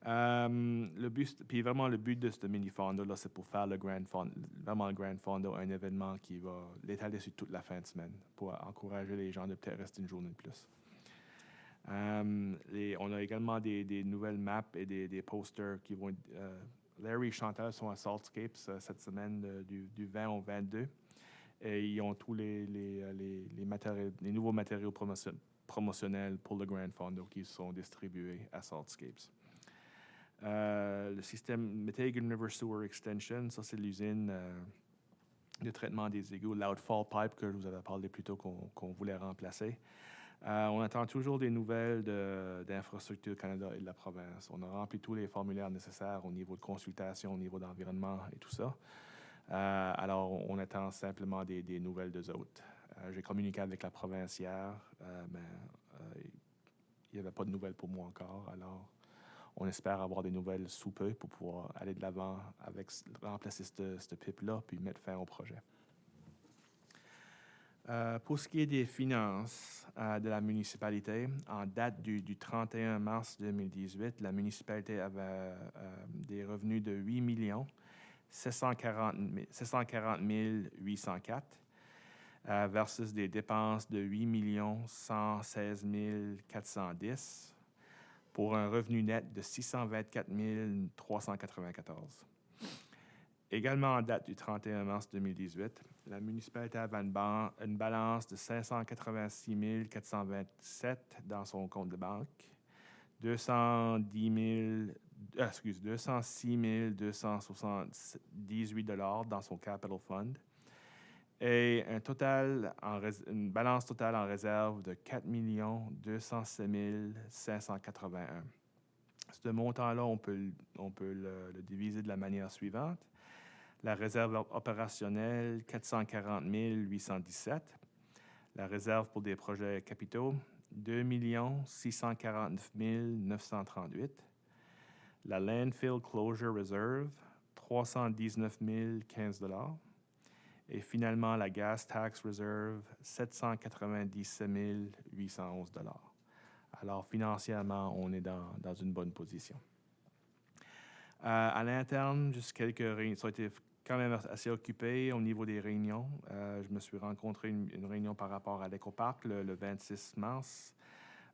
Le but de ce mini fondo là, c'est pour faire le Grand Fondo, un événement qui va l'étaler sur toute la fin de semaine pour encourager les gens de peut-être rester une journée de plus. On a également des nouvelles maps et des posters qui vont être. Larry et Chantal sont à Saltscapes cette semaine du 20 au 22 et ils ont tous les nouveaux matériaux promotionnels pour le Grand Fondo qui sont distribués à Saltscapes. Le système Metegan River Sewer Extension, ça c'est l'usine de traitement des égouts, l'Outfall Pipe que je vous avais parlé plus tôt qu'on voulait remplacer. On attend toujours des nouvelles d'Infrastructure Canada et de la province. On a rempli tous les formulaires nécessaires au niveau de consultation, au niveau d'environnement et tout ça. Alors, on attend simplement des nouvelles d'eux autres. J'ai communiqué avec la province hier, mais il n'y avait pas de nouvelles pour moi encore. Alors, on espère avoir des nouvelles sous peu pour pouvoir aller de l'avant avec remplacer cette pipe-là puis mettre fin au projet. Pour ce qui est des finances de la municipalité, en date du 31 mars 2018, la municipalité avait des revenus de 8 740 804 versus des dépenses de 8 116 410 pour un revenu net de 624 394. Également en date du 31 mars 2018, la municipalité avait une balance de 586 427 dans son compte de banque, 206 278 $ dans son Capital Fund et une balance totale en réserve de 4 207 581. Ce montant-là, on peut le diviser de la manière suivante. La réserve opérationnelle, 440 817. La réserve pour des projets capitaux, 2 649 938. La Landfill Closure Reserve, 319 015 $. Et finalement, la Gas Tax Reserve, 797 811 $. Alors, financièrement, on est dans une bonne position. À l'interne, juste quelques réunions. Ça a été quand même assez occupé au niveau des réunions. Je me suis rencontré une réunion par rapport à l'Écoparc le 26 mars.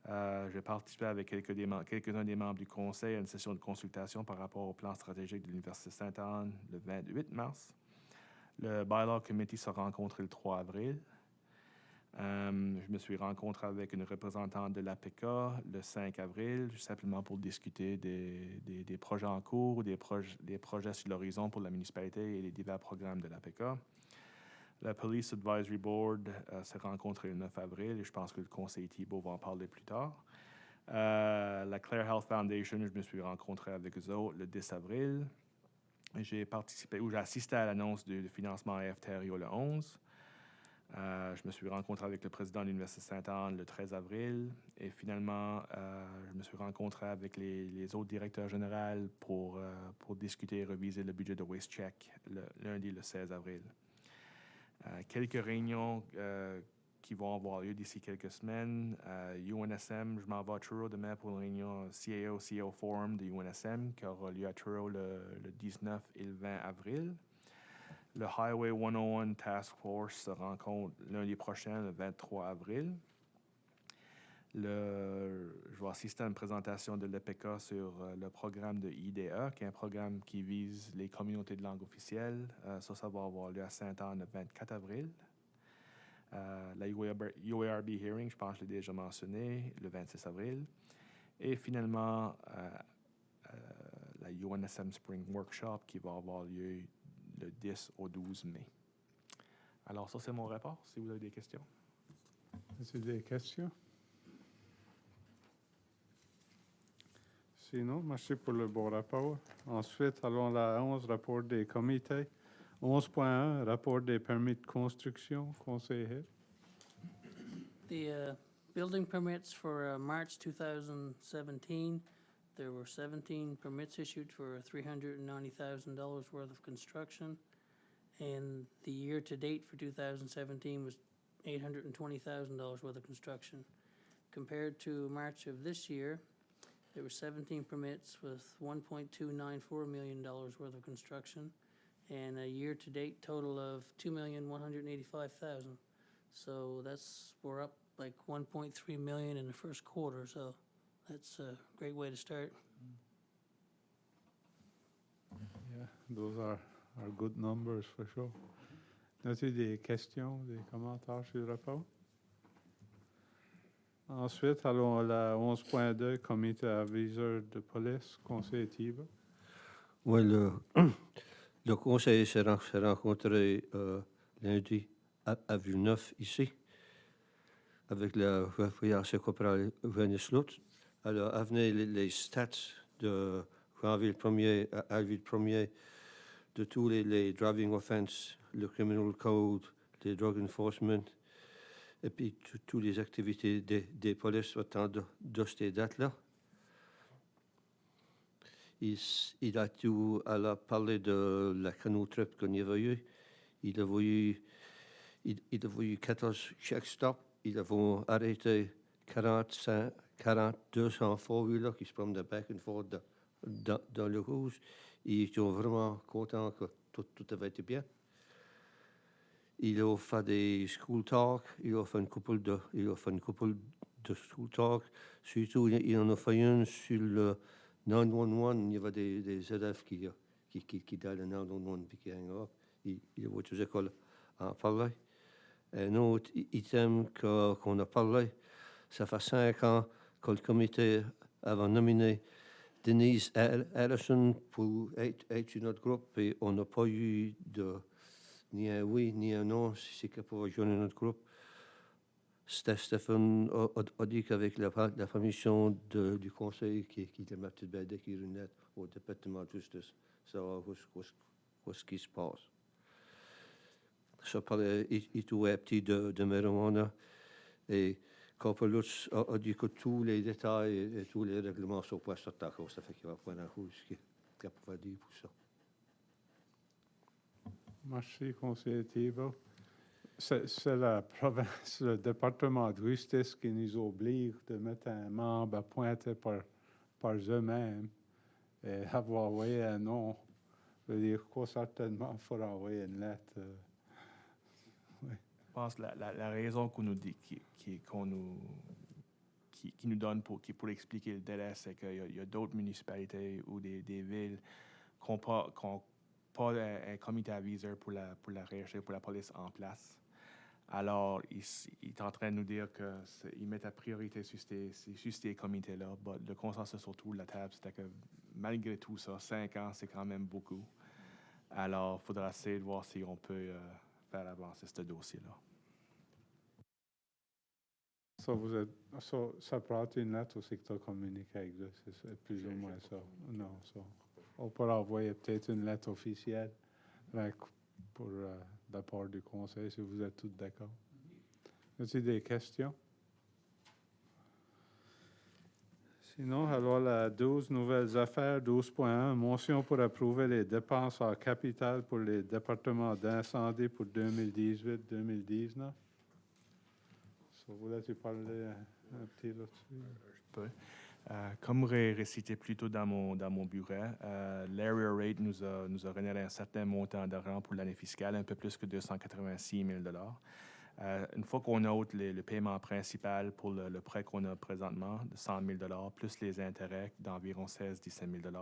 J'ai participé avec quelques-uns des membres du conseil à une session de consultation par rapport au plan stratégique de l'Université Sainte-Anne le 28 mars. Le Bylaw Committee s'est rencontré le 3 avril. Je me suis rencontré avec une représentante de l'APK le 5 avril, simplement pour discuter des projets en cours, des projets sur l'horizon pour la municipalité et les divers programmes de l'APK. La Police Advisory Board s'est rencontré le 9 avril et je pense que le conseil Thibault va en parler plus tard. La Clare Health Foundation, je me suis rencontré avec eux autres le 10 avril. J'ai assisté à l'annonce du financement à Efterio le 11. Je me suis rencontré avec le président de l'Université Sainte-Anne le 13 avril. Et finalement, je me suis rencontré avec les autres directeurs généraux pour discuter et reviser le budget de WasteCheck le lundi le 16 avril. Quelques réunions qui vont avoir lieu d'ici quelques semaines. UNSM, je m'en vais à Truro demain pour une réunion CAO Forum de UNSM qui aura lieu à Truro le 19 et le 20 avril. Le Highway 101 Task Force se rencontre lundi prochain, le 23 avril. Je vais assister à une présentation de l'EPK sur le programme de IDE, qui est un programme qui vise les communautés de langue officielle. Ça va avoir lieu à Sainte-Anne le 24 avril. La UARB Hearing, je pense que je l'ai déjà mentionné, le 26 avril. Et finalement, la UNSM Spring Workshop qui va avoir lieu le 10 au 12 mai. Alors, ça, c'est mon rapport, si vous avez des questions. Est-ce des questions? Sinon, merci pour le bon rapport. Ensuite, allons à la 11, rapport des comités. 11.1, rapport des permis de construction, Conseil Hill. The building permits for March 2017, there were 17 permits issued for $390,000 worth of construction. And the year-to-date for 2017 was $820,000 worth of construction. Compared to March of this year, there were 17 permits with $1.294 million worth of construction and a year-to-date total of $2,185,000. So we're up like 1.3 million in the first quarter, so that's a great way to start. Yeah, those are good numbers for sure. As-tu des questions, des commentaires sur le rapport? Ensuite, allons à la 11.2, comité aviseur de police, Conseil Thibault. Oui, le conseil s'est rencontré lundi à Villeneuve, ici, avec le voyage corporal Venus Lutz. Alors, avenez les stats de Granville 1er à Alville 1er de tous les driving offense, le criminal code, les drug enforcement, et puis toutes les activités des polices autant de ces dates-là. Il a parlé de la canoe trip qu'on y avait eu. Il a vu 14 check stops. Il a arrêté 200 four-wheelers qui se promenaient back and forth dans le rouge. Ils étaient vraiment contents que tout avait été bien. Il a fait des school talk. Il a fait une couple de school talk. Surtout, il en a fait une sur le 911. Il y avait des élèves qui dans le 911 puis qui hang up. Il a vu toutes les écoles en parler. Un autre item qu'on a parlé, ça fait 5 ans que le comité avait nominé Denise Allison pour être notre groupe et on n'a pas eu ni un oui ni un non si c'est qu'elle pouvait joindre notre groupe. Stéphane a dit qu'avec la permission du conseil qui est ma petite bête qui est au département de justice, ça va voir ce qui se passe. Ça parlait tout petit de marijuana et Corporal Lutz a dit que tous les détails et tous les règlements sont pas sur ta cause. Ça fait qu'il va prendre un coup ce qu'il a dire pour ça. Merci, conseiller Thibault. C'est la province, le département de justice qui nous oblige de mettre un membre appointé par eux-mêmes et avoir envoyé un nom Je veux dire quoi, certainement, il faudra envoyer une lettre. Je pense que la raison qu'on nous dit, qu'on nous, qui nous donne pour expliquer le délai, c'est qu'il y a d'autres municipalités ou des villes qui n'ont pas un comité aviseur pour la recherche, pour la police en place. Alors, il est en train de nous dire qu'ils mettent la priorité sur ces comités-là. Le consensus autour de la table, c'était que malgré tout ça, 5 ans, c'est quand même beaucoup. Alors, il faudra essayer de voir si on peut faire avancer ce dossier-là. Ça prend une lettre au secteur communiqué avec eux, c'est plus ou moins ça. Non, on pourra envoyer peut-être une lettre officielle pour de la part du conseil, si vous êtes tous d'accord. Y a-t-il des questions? Sinon, alors la 12 nouvelles affaires, 12.1, motion pour approuver les dépenses en capital pour les départements d'incendie pour 2018-2019. Voulais-tu parler un petit là-dessus? Je peux. Comme récité plus tôt dans mon bureau, l'Area Rate nous a généré un certain montant d'argent pour l'année fiscale, un peu plus que 286 000 Une fois qu'on ôte le paiement principal pour le prêt qu'on a présentement, de 100 000 plus les intérêts d'environ 16-17 000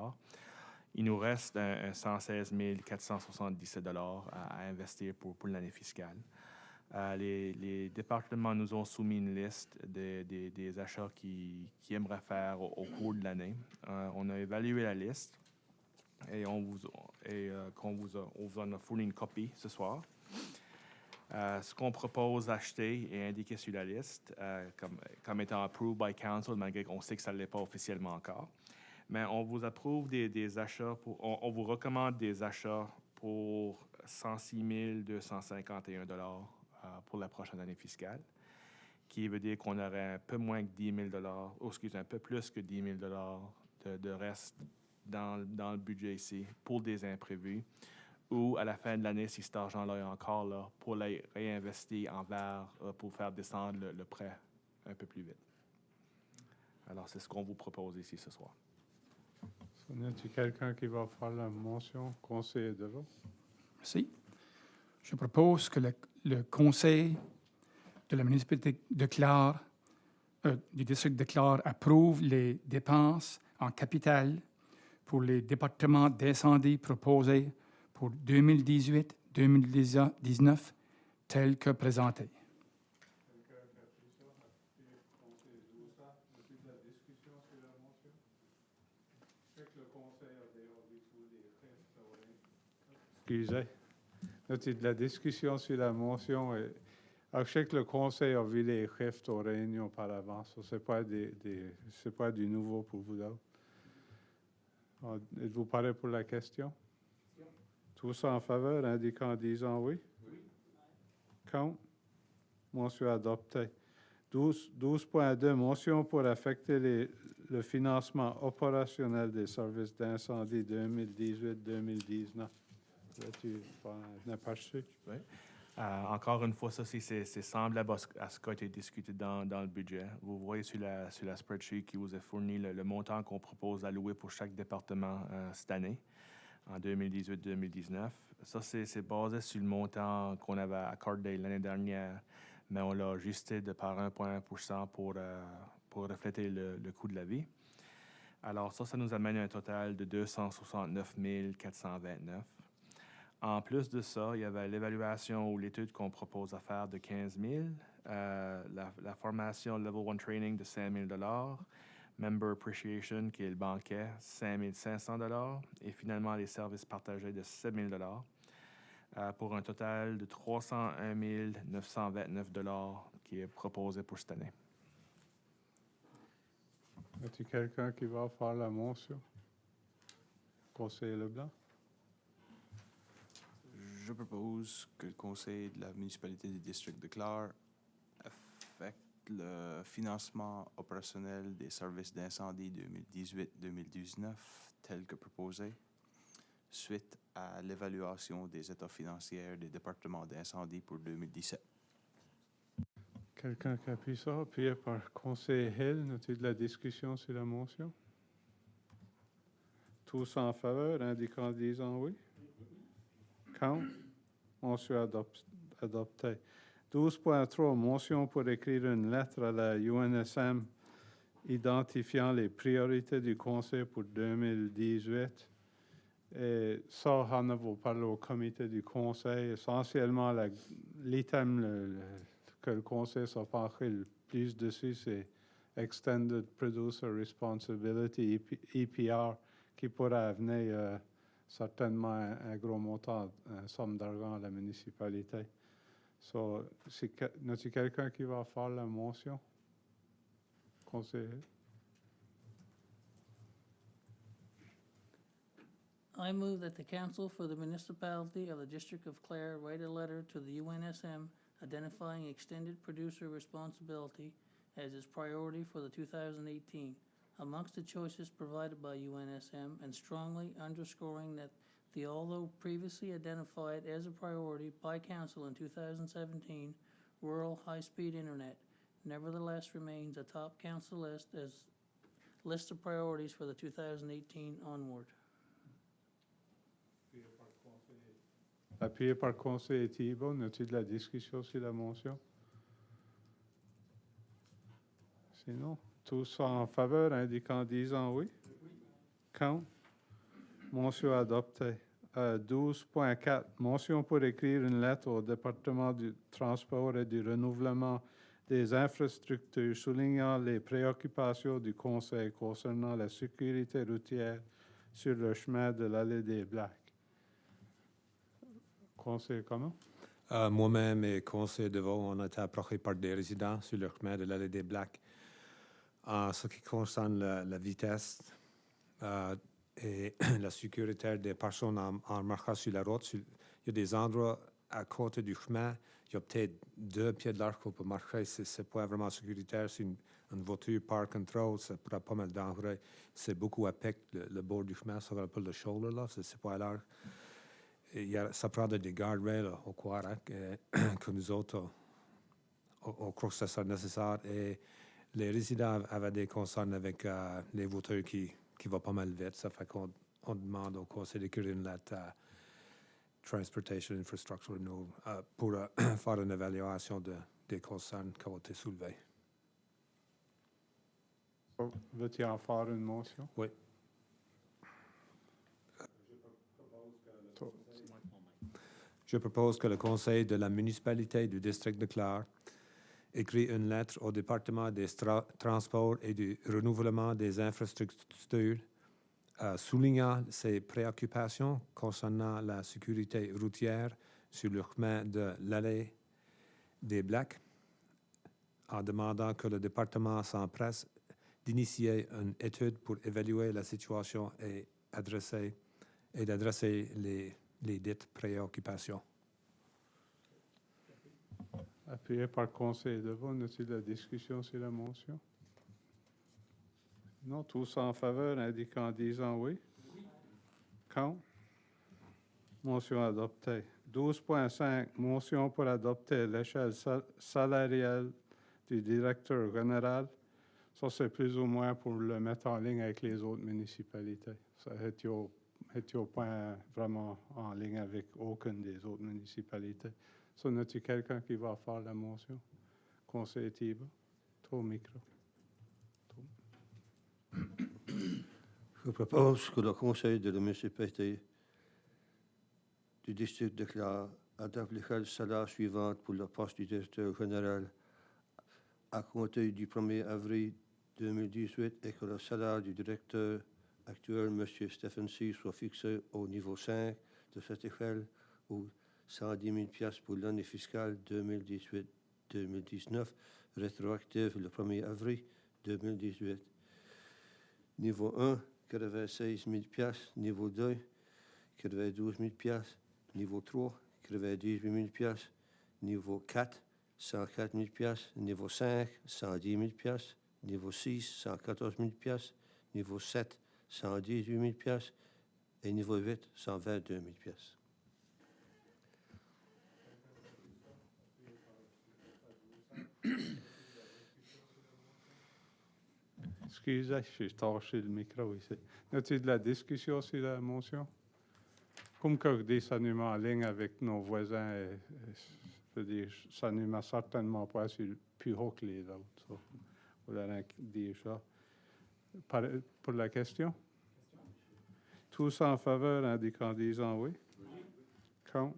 il nous reste un 116 477 à investir pour l'année fiscale. Les départements nous ont soumis une liste des achats qu'ils aimeraient faire au cours de l'année. On a évalué la liste et on vous en a fourni une copie ce soir. Ce qu'on propose d'acheter est indiqué sur la liste comme étant approved by council, malgré qu'on sait que ça ne l'est pas officiellement encore. Mais on vous approuve des achats, on vous recommande des achats pour 106 251 pour la prochaine année fiscale, qui veut dire qu'on aurait un peu moins que 10 000 un peu plus que 10 000 de reste dans le budget ici pour des imprévus, ou à la fin de l'année, si cet argent-là est encore là, pour les réinvestir pour faire descendre le prêt un peu plus vite. Alors, c'est ce qu'on vous propose ici ce soir. Y a-t-il quelqu'un qui va faire la motion? Conseiller Deveau. Merci. Je propose que le conseil de la municipalité du district de Clare approuve les dépenses en capital pour les départements d'incendie proposés pour 2018-2019 tels que présentés. Excusez. Y a de la discussion sur la motion? Je sais que le conseil a vu les chiffres aux réunions par avance. Ce n'est pas du nouveau pour vous autres. Êtes-vous prêts pour la question? Oui. Tous en faveur, indiquant en disant oui? Oui. Contre? Motion adoptée. 12.2, motion pour affecter le financement opérationnel des services d'incendie 2018-2019. Tu n'as pas reçu? Oui. Encore une fois, ça, c'est semblable à ce qui a été discuté dans le budget. Vous voyez sur la spreadsheet qui vous a fourni le montant qu'on propose d'allouer pour chaque département cette année, en 2018-2019. Ça, c'est basé sur le montant qu'on avait accordé l'année dernière, mais on l'a ajusté de par 1,1% pour refléter le coût de la vie. Alors ça nous amène à un total de 269 429. En plus de ça, il y avait l'évaluation ou l'étude qu'on propose à faire de 15 000, la formation Level 1 Training de 5 000 Member Appreciation, qui est le banquet, 5 500 et finalement les services partagés de 7 000 pour un total de 301 929 qui est proposé pour cette année. Y a-t-il quelqu'un qui va faire la motion? Conseiller Leblanc? Je propose que le conseil de la municipalité du district de Clare affecte le financement opérationnel des services d'incendie 2018-2019 tel que proposé, suite à l'évaluation des états financiers des départements d'incendie pour 2017. Quelqu'un qui appuie ça, appuyé par conseiller Hill. N'a-t-il de la discussion sur la motion? Tous en faveur, indiquant en disant oui? Count. Motion adopté. 12.3, motion pour écrire une lettre à la UNSM identifiant les priorités du Conseil pour 2018. Et ça, on va parler au comité du Conseil. Essentiellement, l'item que le Conseil s'est penché le plus dessus, c'est Extended Producer Responsibility, EPR, qui pourrait amener certainement un gros montant, une somme d'argent à la municipalité. So, y a quelqu'un qui va faire la motion? Conseiller? I move that the council for the municipality of the District of Clare write a letter to the UNSM identifying extended producer responsibility as its priority for the 2018, amongst the choices provided by UNSM, and strongly underscoring that although previously identified as a priority by council in 2017, rural high-speed internet nevertheless remains a top council list of priorities for the 2018 onward. Appuyé par le conseiller Thibault, y a-t-il de la discussion sur la motion? Sinon, tous en faveur, indiquant disant oui. Count. Motion adoptée. 12.4, motion pour écrire une lettre au département du transport et du renouvellement des infrastructures soulignant les préoccupations du Conseil concernant la sécurité routière sur le chemin de l'allée des Blacks. Conseil comment? Moi-même et conseiller de Vaud, on a été approchés par des résidents sur le chemin de l'allée des Blacks. En ce qui concerne la vitesse et la sécurité des personnes en marchant sur la route, il y a des endroits à côté du chemin, il y a peut-être 2 pieds de large qu'on peut marcher. C'est pas vraiment sécuritaire. Si une voiture park and throw, ça pourrait être pas mal dangereux. C'est beaucoup à pic, le bord du chemin, ça s'appelle le shoulder, là, c'est pas large. Ça prend des guardrails au Quarac que nous autres, on croit que ça sera nécessaire. Et les résidents avaient des concerns avec les voitures qui vont pas mal vite. Ça fait qu'on demande au conseil d'écrire une lettre à Transportation Infrastructure pour faire une évaluation des concerns qui ont été soulevés. Veux-tu en faire une motion? Oui. Je propose que le conseil de la municipalité du district de Clare écrit une lettre au département des transports et du renouvellement des infrastructures soulignant ses préoccupations concernant la sécurité routière sur le chemin de l'allée des Blacks, en demandant que le département s'empresse d'initier une étude pour évaluer la situation et d'adresser les dites préoccupations. Appuyé par le conseil de Vaud, y a-t-il de la discussion sur la motion? Non, tous en faveur, indiquant disant oui. Count. Motion adoptée. 12.5, motion pour adopter l'échelle salariale du directeur général. Ça, c'est plus ou moins pour le mettre en ligne avec les autres municipalités. Ça est au point vraiment en ligne avec aucune des autres municipalités. So, y a-t-il quelqu'un qui va faire la motion? Conseiller Thibault. Au micro. Je propose que le conseil de la municipalité du district de Clare adopte l'échelle salaire suivante pour le poste du directeur général à compter du 1er avril 2018 et que le salaire du directeur actuel, M. Stephen C., soit fixé au niveau 5 de cette échelle ou 110 000 $ pour l'année fiscale 2018-2019, rétroactive le 1er avril 2018. Niveau 1, 96 000 $. Niveau 2, 92 000 $. Niveau 3, 18 000 $. Niveau 4, 104 000 $. Niveau 5, 110 000 $. Niveau 6, 114 000 $. Niveau 7, 118 000 $. Et niveau 8, 122 000 $. Excusez, j'ai torché le micro ici. Y a-t-il de la discussion sur la motion? Comme Kirkby, ça nous met en ligne avec nos voisins. Je veux dire, ça ne nous met certainement pas sur plus haut que les autres. So, voilà dire ça. Pour la question? Tous en faveur, indiquant en disant oui. Contre.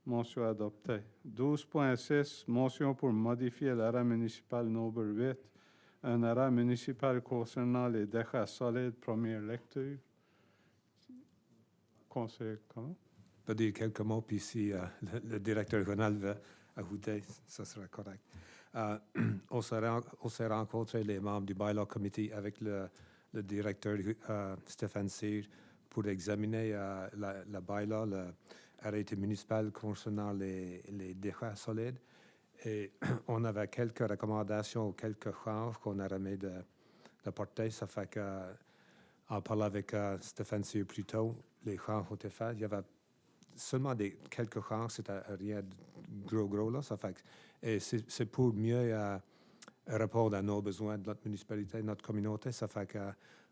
Motion adoptée. 12.6, motion pour modifier l'arrêt municipal numéro 8. Un arrêt municipal concernant les déchets solides, première lecture. Conseil, comment? Je peux dire quelques mots, puis si le directeur régional veut ajouter, ça sera correct. On s'est rencontré les membres du Bylaw Committee avec le directeur Stéphane Cyr pour examiner la bylaw, l'arrêté municipal concernant les déchets solides. Et on avait quelques recommandations, quelques changes qu'on a remis de porter. Ça fait que, en parlant avec Stéphane Cyr plus tôt, les changes ont été faits. Il y avait seulement quelques changes, c'était rien de gros là. Ça fait que, et c'est pour mieux répondre à nos besoins de notre municipalité, de notre communauté. Ça fait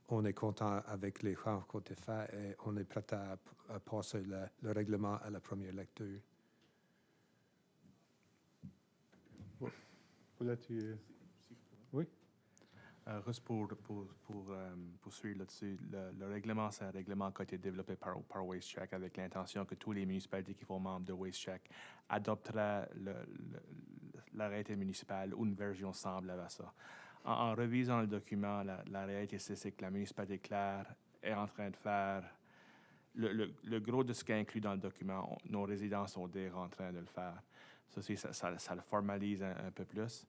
qu'on est content avec les changes qui ont été faits et on est prêt à passer le règlement à la première lecture. Voulais-tu... Oui? Juste pour suivre là-dessus, le règlement, c'est un règlement qui a été développé par WasteCheck avec l'intention que tous les municipalités qui font membre de WasteCheck adopteraient l'arrêté municipal ou une version semblable à ça. En revisant le document, la réalité, c'est que la municipalité Clare est en train de faire le gros de ce qui est inclus dans le document. Nos résidents sont déjà en train de le faire. Ça le formalise un peu plus.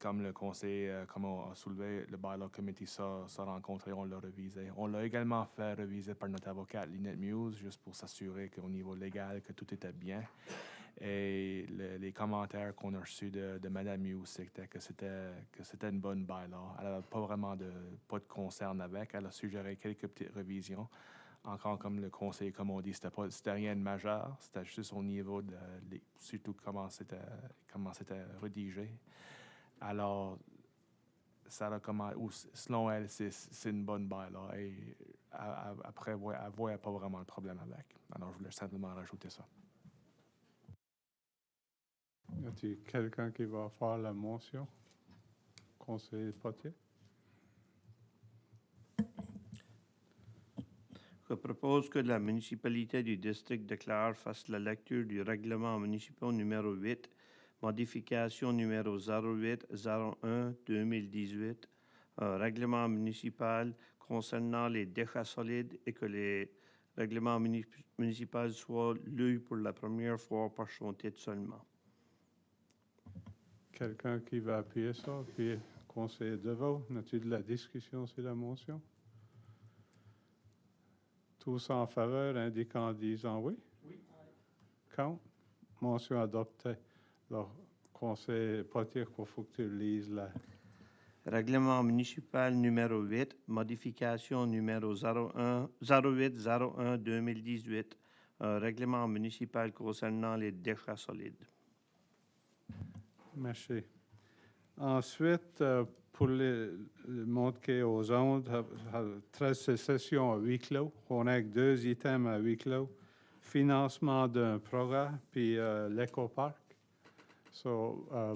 Comme le conseil, comme on a soulevé, le Bylaw Committee s'est rencontré, on l'a revisé. On l'a également fait reviser par notre avocate Lynette Muse, juste pour s'assurer qu'au niveau légal, que tout était bien. Et les commentaires qu'on a reçus de Mme Muse, c'était que c'était une bonne bylaw. Elle n'avait pas vraiment pas de concern avec. Elle a suggéré quelques petites révisions. Encore comme le conseil, comme on dit, c'était rien de majeur. C'était juste au niveau de surtout comment c'était rédigé. Alors, ça recommande, ou selon elle, c'est une bonne bylaw. Et après, elle ne voit pas vraiment le problème avec. Alors, je voulais simplement rajouter ça. Y a-t-il quelqu'un qui va faire la motion? Conseiller Potier? Je propose que la municipalité du district de Clare fasse la lecture du règlement municipal numéro 8, modification numéro 0801-2018, un règlement municipal concernant les déchets solides et que les règlements municipaux soient lus pour la première fois par son titre seulement. Quelqu'un qui va appuyer ça? Puis, conseiller Deveau, n'a-t-il de la discussion sur la motion? Tous en faveur, indiquant en disant oui. Oui. Contre. Motion adoptée. Alors, conseiller Potier, il faut que tu lises la... Règlement municipal numéro 8, modification numéro 0801-2018, un règlement municipal concernant les déchets solides. Merci. Ensuite, pour le monde qui est aux ondes, 13 sessions à huis clos. On a 2 items à huis clos. Financement d'un programme, puis l'éco-parc.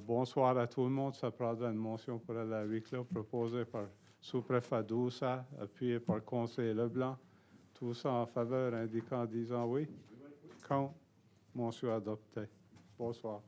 Bonsoir à tout le monde. Ça prendra une motion pour aller à huis clos proposée par sous-préfet Doussa, appuyée par conseiller Leblanc. Tout ça en faveur, indiquant en disant oui. Contre. Motion adoptée. Bonsoir.